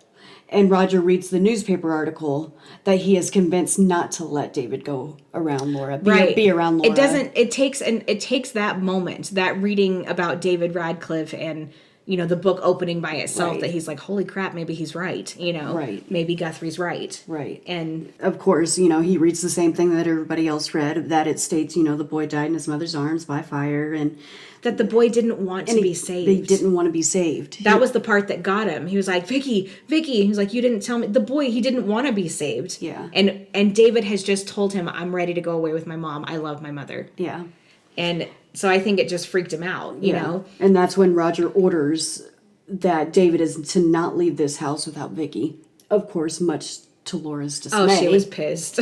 and Roger reads the newspaper article, that he is convinced not to let David go around Laura, be around Laura. It takes that moment, that reading about David Radcliffe and, the book opening by itself, that he's like, holy crap, maybe he's right, Right. Maybe Guthrie's right. Right. And of course, he reads the same thing that everybody else read, that it states, the boy died in his mother's arms by fire, and that the boy didn't want to be saved. They didn't want to be saved. That was the part that got him. He was like, Vicky. He was like, you didn't tell me. The boy, he didn't want to be saved. Yeah. And David has just told him, I'm ready to go away with my mom. I love my mother. Yeah. And so I think it just freaked him out, you know? And that's when Roger orders that David is to not leave this house without Vicky. Of course, much to Laura's dismay. Oh, she was pissed.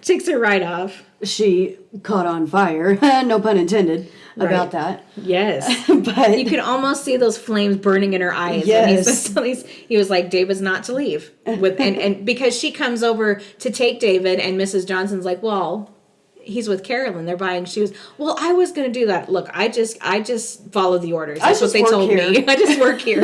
Takes her right off. She caught on fire, no pun intended, about that. Yes. But you could almost see those flames burning in her eyes. Yes. He was like, David's not to leave. And because she comes over to take David, and Mrs. Johnson's like, well, he's with Carolyn. They're buying shoes. Well, I was going to do that. Look, I just follow the orders. That's what they told me. I just work here.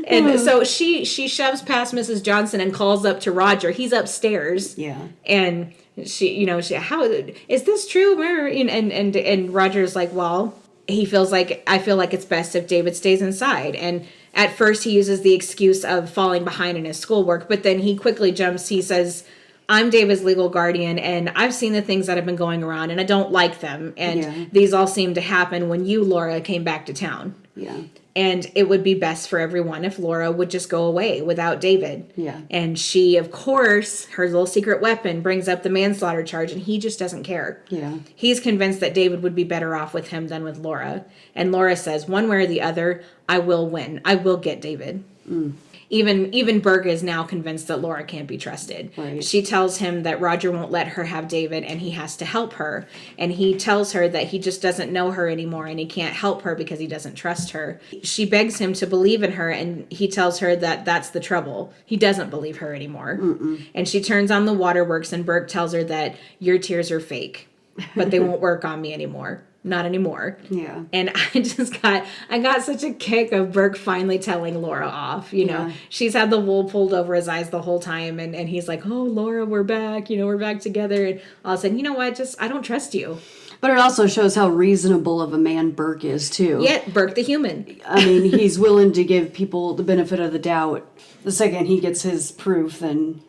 And so she shoves past Mrs. Johnson and calls up to Roger. He's upstairs. Yeah. And she how is this true? And Roger's like, well, he feels like, I feel like it's best if David stays inside. And at first he uses the excuse of falling behind in his schoolwork, but then he quickly jumps. He says, I'm David's legal guardian, and I've seen the things that have been going around, and I don't like them. And these all seem to happen when you, Laura, came back to town. Yeah. And it would be best for everyone if Laura would just go away without David. Yeah. And she, of course, her little secret weapon brings up the manslaughter charge, and he just doesn't care. Yeah. He's convinced that David would be better off with him than with Laura. And Laura says, one way or the other, I will win. I will get David. Even Burke is now convinced that Laura can't be trusted. Right. She tells him that Roger won't let her have David and he has to help her. And he tells her that he just doesn't know her anymore and he can't help her because he doesn't trust her. She begs him to believe in her, and he tells her that that's the trouble. He doesn't believe her anymore. And she turns on the waterworks, and Burke tells her that your tears are fake, but they won't work on me anymore. Not anymore. Yeah. And I got such a kick of Burke finally telling Laura off. You know, she's had the wool pulled over his eyes the whole time. And he's like, oh, Laura, we're back. You know, we're back together. And all of a sudden, you know what? I don't trust you. But it also shows how reasonable of a man Burke is, too. Yeah, Burke the human. I mean, he's willing to give people the benefit of the doubt. The second he gets his proof, then...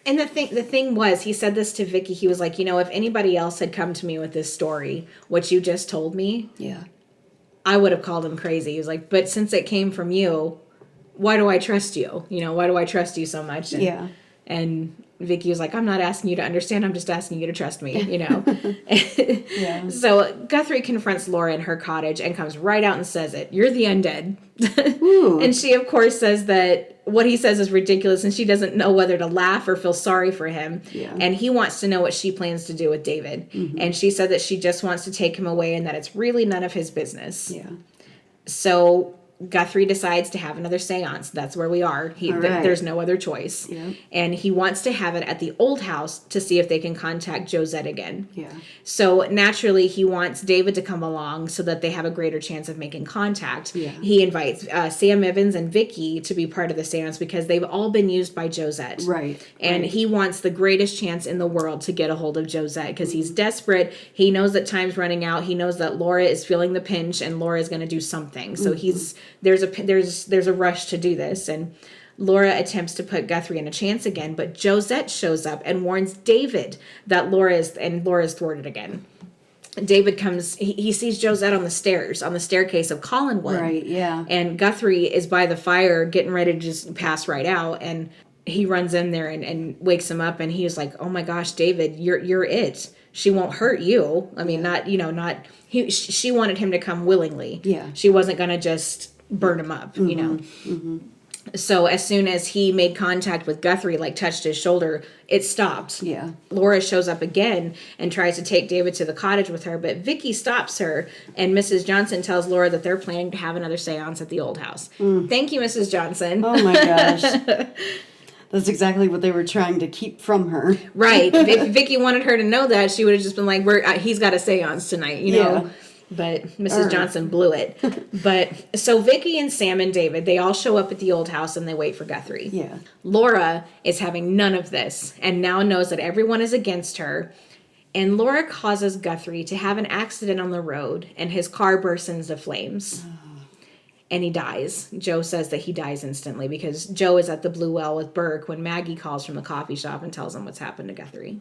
And the thing was, he said this to Vicky. He was like, you know, if anybody else had come to me with this story, what you just told me, I would have called him crazy. He was like, but since it came from you, why do I trust you? You know, why do I trust you so much? And Vicky was like, I'm not asking you to understand. I'm just asking you to trust me, you know. So Guthrie confronts Laura in her cottage and comes right out and says it. You're the undead. And she, of course, says that what he says is ridiculous, and she doesn't know whether to laugh or feel sorry for him. And he wants to know what she plans to do with David. And she said that she just wants to take him away and that it's really none of his business. So Guthrie decides to have another seance. That's where we are. There's no other choice. And he wants to have it at the old house to see if they can contact Josette again. So naturally, he wants David to come along so that they have a greater chance of making contact. He invites Sam Evans and Vicky to be part of the seance because they've all been used by Josette. And he wants the greatest chance in the world to get a hold of Josette because he's desperate. He knows that time's running out. He knows that Laura is feeling the pinch and Laura is going to do something. So there's a rush to do this, and Laura attempts to put Guthrie in a chance again, but Josette shows up and warns David that Laura is thwarted again. David comes, he sees Josette on the staircase of Collinwood. And Guthrie is by the fire getting ready to just pass right out, and he runs in there and wakes him up, and he's like, oh my gosh, David, you're it. She won't hurt you. I mean, she wanted him to come willingly. She wasn't going to just burn him up, you know. So as soon as he made contact with Guthrie, like touched his shoulder, it stopped. Laura shows up again and tries to take David to the cottage with her, but Vicky stops her, and Mrs. Johnson tells Laura that they're planning to have another seance at the old house. Thank you, Mrs. Johnson. Oh my gosh. That's exactly what they were trying to keep from her. Right. If Vicky wanted her to know that, she would have just been like, he's got a seance tonight, you know. But Mrs. Johnson blew it. But so Vicky and Sam and David, they all show up at the old house and they wait for Guthrie. Laura is having none of this and now knows that everyone is against her. And Laura causes Guthrie to have an accident on the road and his car bursts into flames. And he dies. Joe says that he dies instantly because Joe is at the Blue Well with Burke when Maggie calls from the coffee shop and tells him what's happened to Guthrie.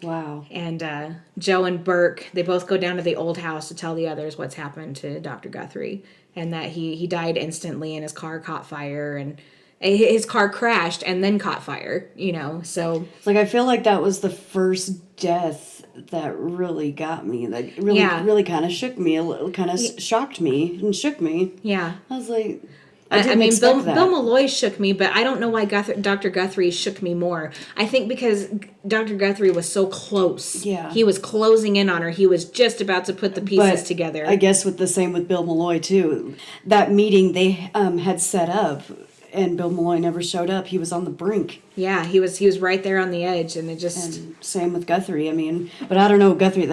Wow. And Joe and Burke, they both go down to the old house to tell the others what's happened to Dr. Guthrie and that he died instantly and his car caught fire and his car crashed and then caught fire, you know, so. Like, I feel like that was the first death that really got me, that really kind of shook me, a little, kind of shocked me and shook me. I was like... I mean, Bill Malloy shook me, but I don't know why Dr. Guthrie shook me more. I think because Dr. Guthrie was so close. He was closing in on her. He was just about to put the pieces together. I guess with the same with Bill Malloy, too. That meeting they had set up, and Bill Malloy never showed up. He was on the brink. Yeah, he was right there on the edge, and it just... And same with Guthrie. I mean, but I don't know, Guthrie,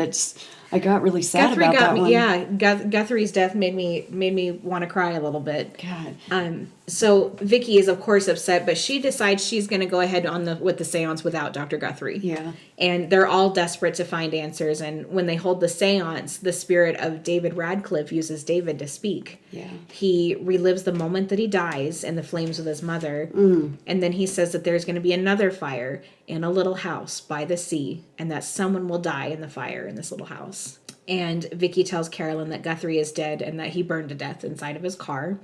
I got really sad that one. Yeah, Guthrie's death made me want to cry a little bit. God. So Vicky is, of course, upset, but she decides she's going to go ahead with the seance without Dr. Guthrie. Yeah. And they're all desperate to find answers. And when they hold the seance, the spirit of David Radcliffe uses David to speak. Yeah. He relives the moment that he dies in the flames with his mother. And then he says that there's going to be another fire in a little house by the sea, and that someone will die in the fire in this little house. And Vicky tells Carolyn that Guthrie is dead and that he burned to death inside of his car.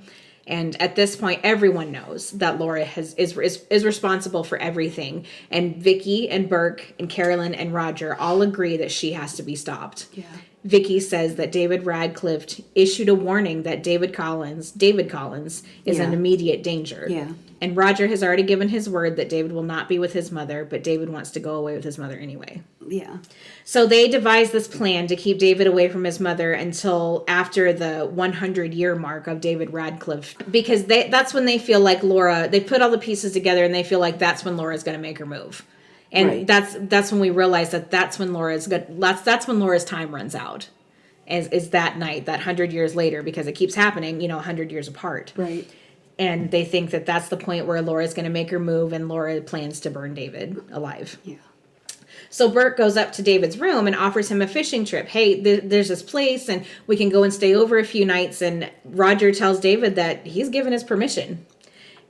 And at this point, everyone knows that Laura is responsible for everything. And Vicky and Burke and Carolyn and Roger all agree that she has to be stopped. Yeah. Vicky says that David Radcliffe issued a warning that David Collins is in immediate danger. Yeah. And Roger has already given his word that David will not be with his mother, but David wants to go away with his mother anyway. Yeah. So they devise this plan to keep David away from his mother until after the 100-year mark of David Radcliffe, because that's when they feel like they put all the pieces together and they feel like that's when Laura's going to make her move. And that's when we realize that's when Laura's time runs out. Is that night, that 100 years later, because it keeps happening, 100 years apart. Right. And they think that that's the point where Laura's going to make her move, and Laura plans to burn David alive. Yeah. So Bert goes up to David's room and offers him a fishing trip. Hey, there's this place, and we can go and stay over a few nights. And Roger tells David that he's given his permission.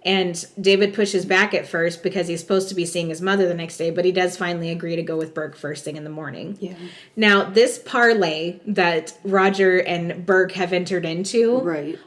And David pushes back at first because he's supposed to be seeing his mother the next day, but he does finally agree to go with Burke first thing in the morning. Yeah. Now, this parlay that Roger and Burke have entered into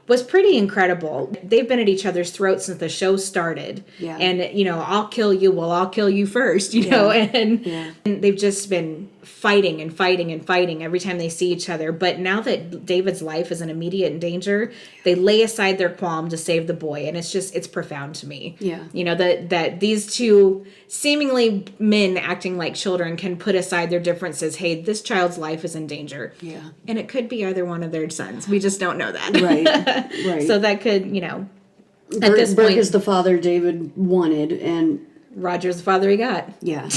was pretty incredible. They've been at each other's throats since the show started. Yeah. And, I'll kill you. Well, I'll kill you first, know, and they've just been fighting and fighting and fighting every time they see each other. But now that David's life is in immediate danger, they lay aside their qualm to save the boy. And it's profound to me. Yeah. That these two seemingly men acting like children can put aside their differences. Hey, this child's life is in danger. Yeah. And it could be either one of their sons. We just don't know that. Right. So that could, at this Burke point, is the father David wanted, and Roger's the father he got. Yeah.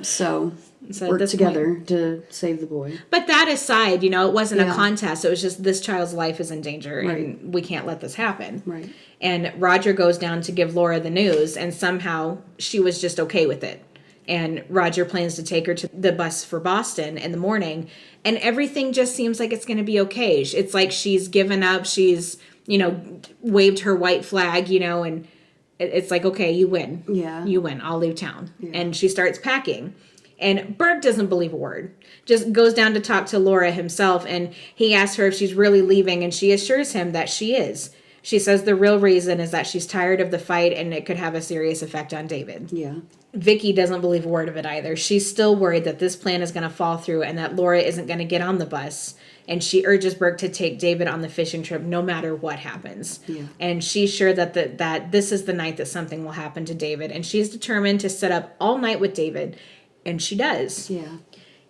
So at work together to save the boy. But that aside, it wasn't a contest. It was just this child's life is in danger, and we can't let this happen. Right. And Roger goes down to give Laura the news, and somehow she was just okay with it. And Roger plans to take her to the bus for Boston in the morning, and everything just seems like it's going to be okay. It's like she's given up. She's, waved her white flag, and it's like, okay, you win. Yeah. You win. I'll leave town. Yeah. And she starts packing. And Burke doesn't believe a word. Just goes down to talk to Laura himself, and he asks her if she's really leaving, and she assures him that she is. She says the real reason is that she's tired of the fight, and it could have a serious effect on David. Yeah. Vicky doesn't believe a word of it either. She's still worried that this plan is going to fall through and that Laura isn't going to get on the bus. And she urges Burke to take David on the fishing trip no matter what happens. Yeah. And she's sure that that this is the night that something will happen to David. And she's determined to sit up all night with David. And she does. Yeah.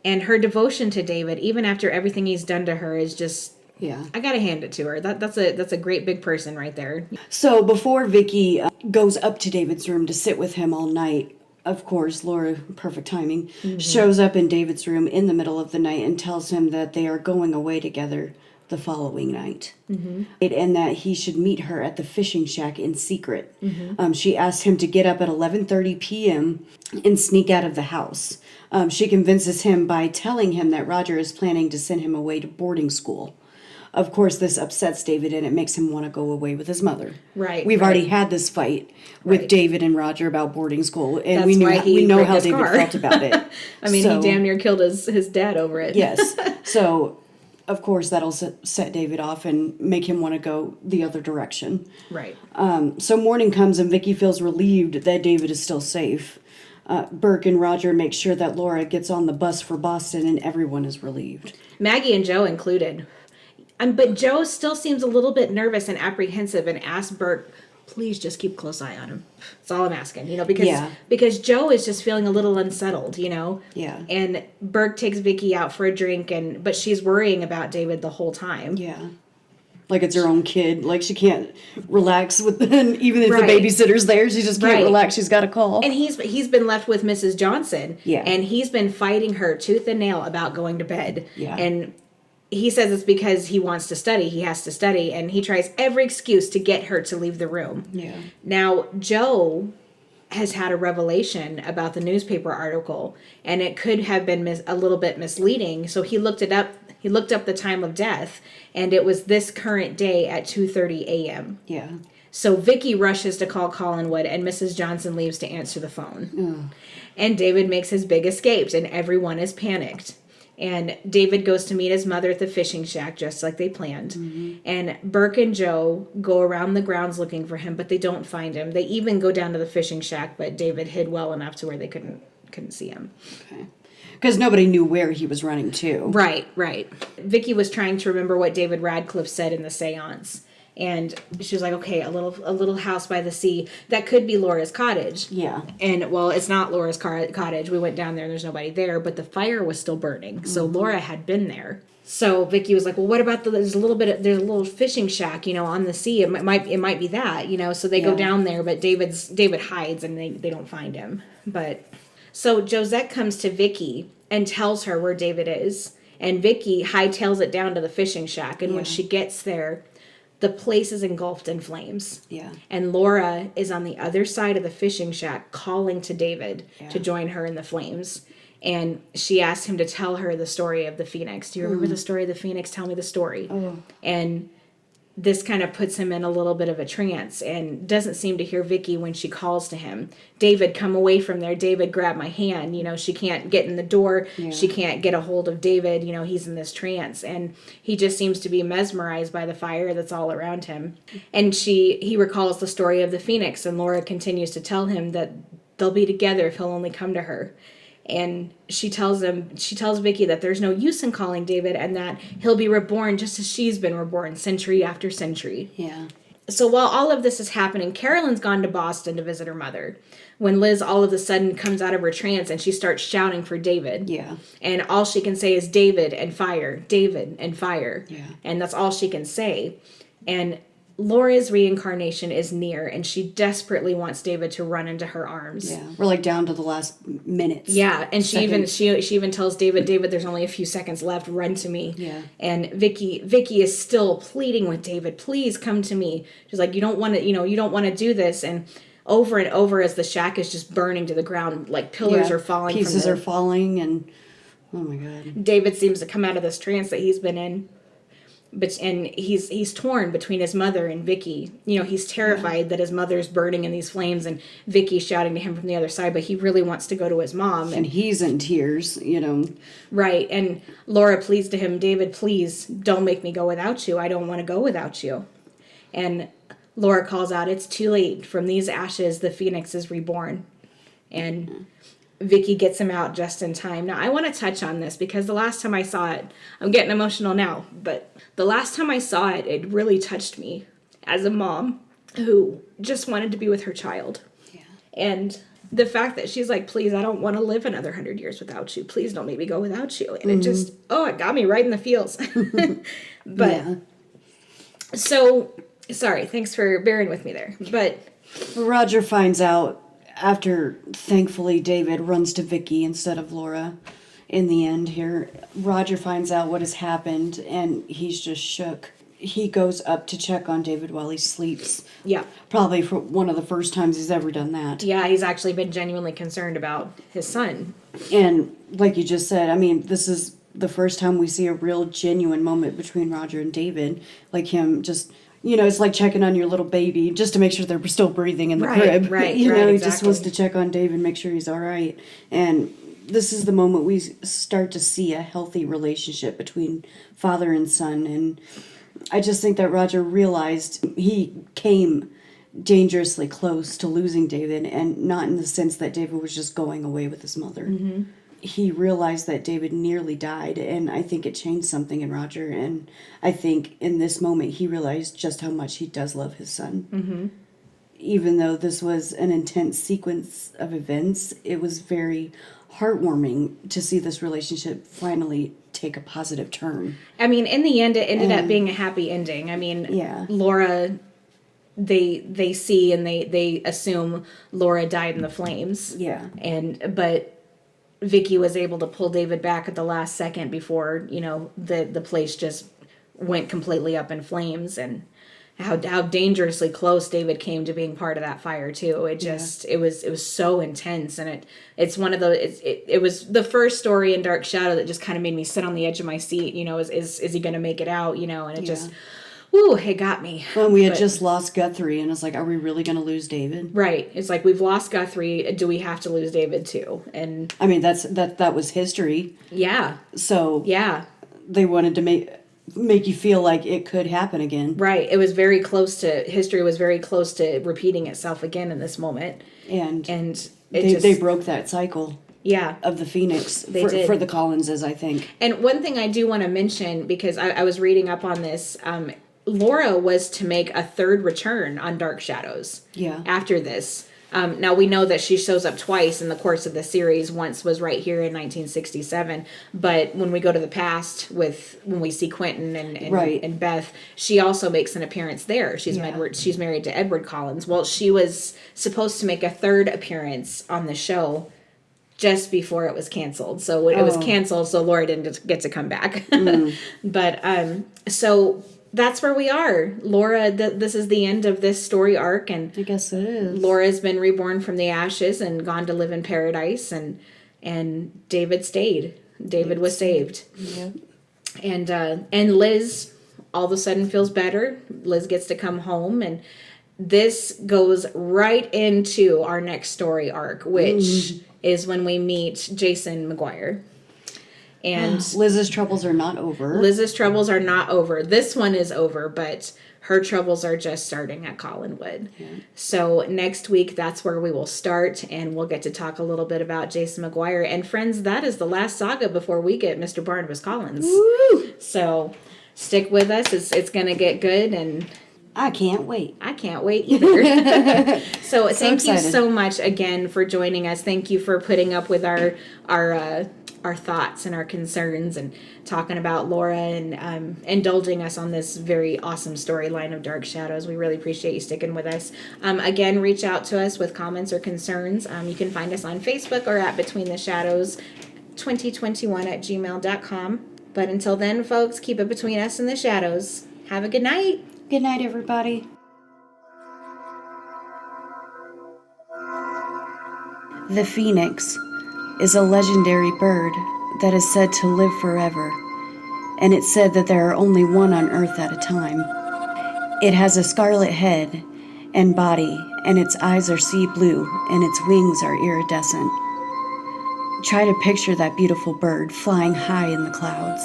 And her devotion to David, even after everything he's done to her, is just... Yeah. I gotta hand it to her. That's a great big person right there. So before Vicky goes up to David's room to sit with him all night, of course, Laura, perfect timing, shows up in David's room in the middle of the night and tells him that they are going away together the following night. And that he should meet her at the fishing shack in secret. She asks him to get up at 11:30 p.m. and sneak out of the house. She convinces him by telling him that Roger is planning to send him away to boarding school. Of course, this upsets David, and it makes him want to go away with his mother. Right. We've already had this fight with David and Roger about boarding school, and we know how David felt about it. I mean, he damn near killed his dad over it. Yes. So, of course, that'll set David off and make him want to go the other direction. Right. So morning comes, and Vicky feels relieved that David is still safe. Burke and Roger make sure that Laura gets on the bus for Boston, and everyone is relieved. Maggie and Joe included. But Joe still seems a little bit nervous and apprehensive and asks Burke, please just keep a close eye on him. That's all I'm asking, because Joe is just feeling a little unsettled, Yeah. And Burke takes Vicky out for a drink, but she's worrying about David the whole time. Yeah. Like it's her own kid. Like she can't relax with even if the babysitter's there, she just can't relax. She's got to call. And he's been left with Mrs. Johnson. Yeah. And he's been fighting her tooth and nail about going to bed. Yeah. And he says it's because he wants to study. He has to study, and he tries every excuse to get her to leave the room. Yeah. Now, Joe has had a revelation about the newspaper article, and it could have been a little bit misleading. So he looked it up. He looked up the time of death, and it was this current day at 2:30 a.m. Yeah. So Vicky rushes to call Collinwood, and Mrs. Johnson leaves to answer the phone. Oh. And David makes his big escape, and everyone is panicked. And David goes to meet his mother at the fishing shack, just like they planned. Mm-hmm. And Burke and Joe go around the grounds looking for him, but they don't find him. They even go down to the fishing shack, but David hid well enough to where they couldn't see him. Okay. Because nobody knew where he was running to. Right. Vicky was trying to remember what David Radcliffe said in the seance. And she was like, okay, a little house by the sea. That could be Laura's cottage. Yeah. And, well, it's not Laura's cottage. We went down there and there's nobody there, but the fire was still burning. So Laura had been there. So Vicky was like, well, what about there's a little fishing shack, on the sea. It might be that, So they go down there, but David hides and they don't find him. But so Josette comes to Vicky and tells her where David is. And Vicky hightails it down to the fishing shack. And when she gets there, the place is engulfed in flames. Yeah. And Laura is on the other side of the fishing shack calling to David to join her in the flames. And she asked him to tell her the story of the Phoenix. Do you remember the story of the Phoenix? Tell me the story. Oh. And this kind of puts him in a little bit of a trance and doesn't seem to hear Vicky when she calls to him. David, come away from there. David, grab my hand. She can't get in the door. Yeah. She can't get a hold of David. He's in this trance. And he just seems to be mesmerized by the fire that's all around him. And he recalls the story of the Phoenix, and Laura continues to tell him that they'll be together if he'll only come to her. And she tells Vicky that there's no use in calling David and that he'll be reborn just as she's been reborn century after century. Yeah. So while all of this is happening, Carolyn's gone to Boston to visit her mother when Liz all of a sudden comes out of her trance and she starts shouting for David. Yeah. And all she can say is David and fire, David and fire. Yeah. And that's all she can say. And Laura's reincarnation is near, and she desperately wants David to run into her arms. Yeah, we're like down to the last minutes. Yeah, and she even tells David, there's only a few seconds left. Run to me. Yeah. And Vicky is still pleading with David, please come to me. She's like, you don't want to do this. And over as the shack is just burning to the ground, like pillars are falling. Pieces are falling, and oh my God. David seems to come out of this trance that he's been in. And he's torn between his mother and Vicky. He's terrified that his mother's burning in these flames and Vicky's shouting to him from the other side, but he really wants to go to his mom. And he's in tears, Right. And Laura pleads to him, David, please don't make me go without you. I don't want to go without you. And Laura calls out, it's too late. From these ashes, the Phoenix is reborn. And Vicky gets him out just in time. Now, I want to touch on this because the last time I saw it, I'm getting emotional now, but the last time I saw it, it really touched me as a mom who just wanted to be with her child. Yeah. And the fact that she's like, please, I don't want to live another 100 years without you. Please don't make me go without you. And it just, it got me right in the feels. But, so, sorry, thanks for bearing with me there. But Roger finds out after, thankfully, David runs to Vicky instead of Laura in the end here. Roger finds out what has happened, and he's just shook. He goes up to check on David while he sleeps. Yeah. Probably for one of the first times he's ever done that. Yeah, he's actually been genuinely concerned about his son. And like you just said, this is the first time we see a real genuine moment between Roger and David. Like him just... it's like checking on your little baby just to make sure they're still breathing in the crib. Right, he exactly. just wants to check on David, make sure he's all right. And this is the moment we start to see a healthy relationship between father and son. And I just think that Roger realized he came dangerously close to losing David, and not in the sense that David was just going away with his mother. Mm-hmm. He realized that David nearly died, and I think it changed something in Roger. And I think in this moment he realized just how much he does love his son. Mm-hmm. Even though this was an intense sequence of events, it was very heartwarming to see this relationship finally take a positive turn. In the end, it ended up being a happy ending. Laura, they see and they assume Laura died in the flames. Yeah. But Vicky was able to pull David back at the last second before, the place just went completely up in flames, and how dangerously close David came to being part of that fire too. It was so intense, and it's one of those. It was the first story in Dark Shadow that just kind of made me sit on the edge of my seat. Is he going to make it out? And it just, whoo, it got me. Well, we had just lost Guthrie, and it's like, are we really going to lose David? Right. It's like, we've lost Guthrie. Do we have to lose David too? And I mean, that was history. Yeah. So yeah, they wanted to make you feel like it could happen again. Right. It was very close to history. Was very close to repeating itself again in this moment. And they broke that cycle. Yeah. Of the Phoenix for the Collinses, I think. And one thing I do want to mention, because I was reading up on this, Laura was to make a third return on Dark Shadows. Yeah. After this. Now we know that she shows up twice in the course of the series. Once was right here in 1967, but when we go to the past when we see Quentin and Beth, she also makes an appearance there. She's married to Edward Collins. Well, she was supposed to make a third appearance on the show just before it was canceled. So it was canceled, so Laura didn't get to come back. But so that's where we are. Laura, this is the end of this story arc, and I guess it is. Laura's been reborn from the ashes and gone to live in paradise, and David stayed. David was saved. Yep. And Liz all of a sudden feels better. Liz gets to come home, and this goes right into our next story arc, which is when we meet Jason McGuire. And Liz's troubles are not over. Liz's troubles are not over. This one is over, but her troubles are just starting at Collinwood. Yeah. So next week, that's where we will start, and we'll get to talk a little bit about Jason McGuire. And friends, that is the last saga before we get Mr. Barnabas Collins. Woo! So stick with us. It's going to get good, and I can't wait. I can't wait either. So thank excited. You so much again for joining us. Thank you for putting up with our thoughts and our concerns, and talking about Laura, and indulging us on this very awesome storyline of Dark Shadows. We really appreciate you sticking with us. Again, reach out to us with comments or concerns. You can find us on Facebook or at Between the Shadows 2021@gmail.com. But until then, folks, keep it between us and the shadows. Have a good night. Good night, everybody. The Phoenix is a legendary bird that is said to live forever, and it's said that there are only one on Earth at a time. It has a scarlet head and body, and its eyes are sea blue, and its wings are iridescent. Try to picture that beautiful bird flying high in the clouds.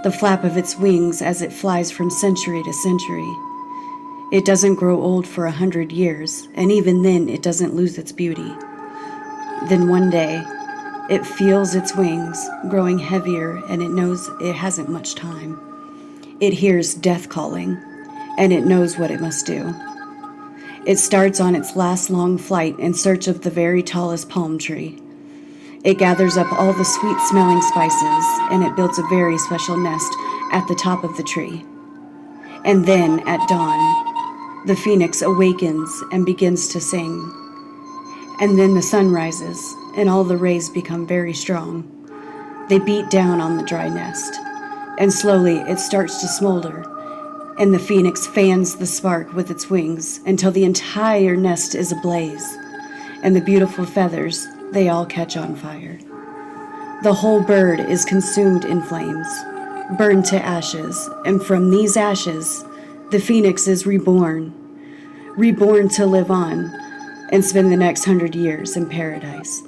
The flap of its wings as it flies from century to century. It doesn't grow old for 100 years, and even then it doesn't lose its beauty. Then one day, it feels its wings growing heavier, and it knows it hasn't much time. It hears death calling, and it knows what it must do. It starts on its last long flight in search of the very tallest palm tree. It gathers up all the sweet-smelling spices, and it builds a very special nest at the top of the tree. And then, at dawn, the phoenix awakens and begins to sing. And then the sun rises, and all the rays become very strong. They beat down on the dry nest, and slowly it starts to smolder, and the phoenix fans the spark with its wings until the entire nest is ablaze, and the beautiful feathers, they all catch on fire. The whole bird is consumed in flames, burned to ashes, and from these ashes, the phoenix is reborn to live on and spend the next 100 years in paradise.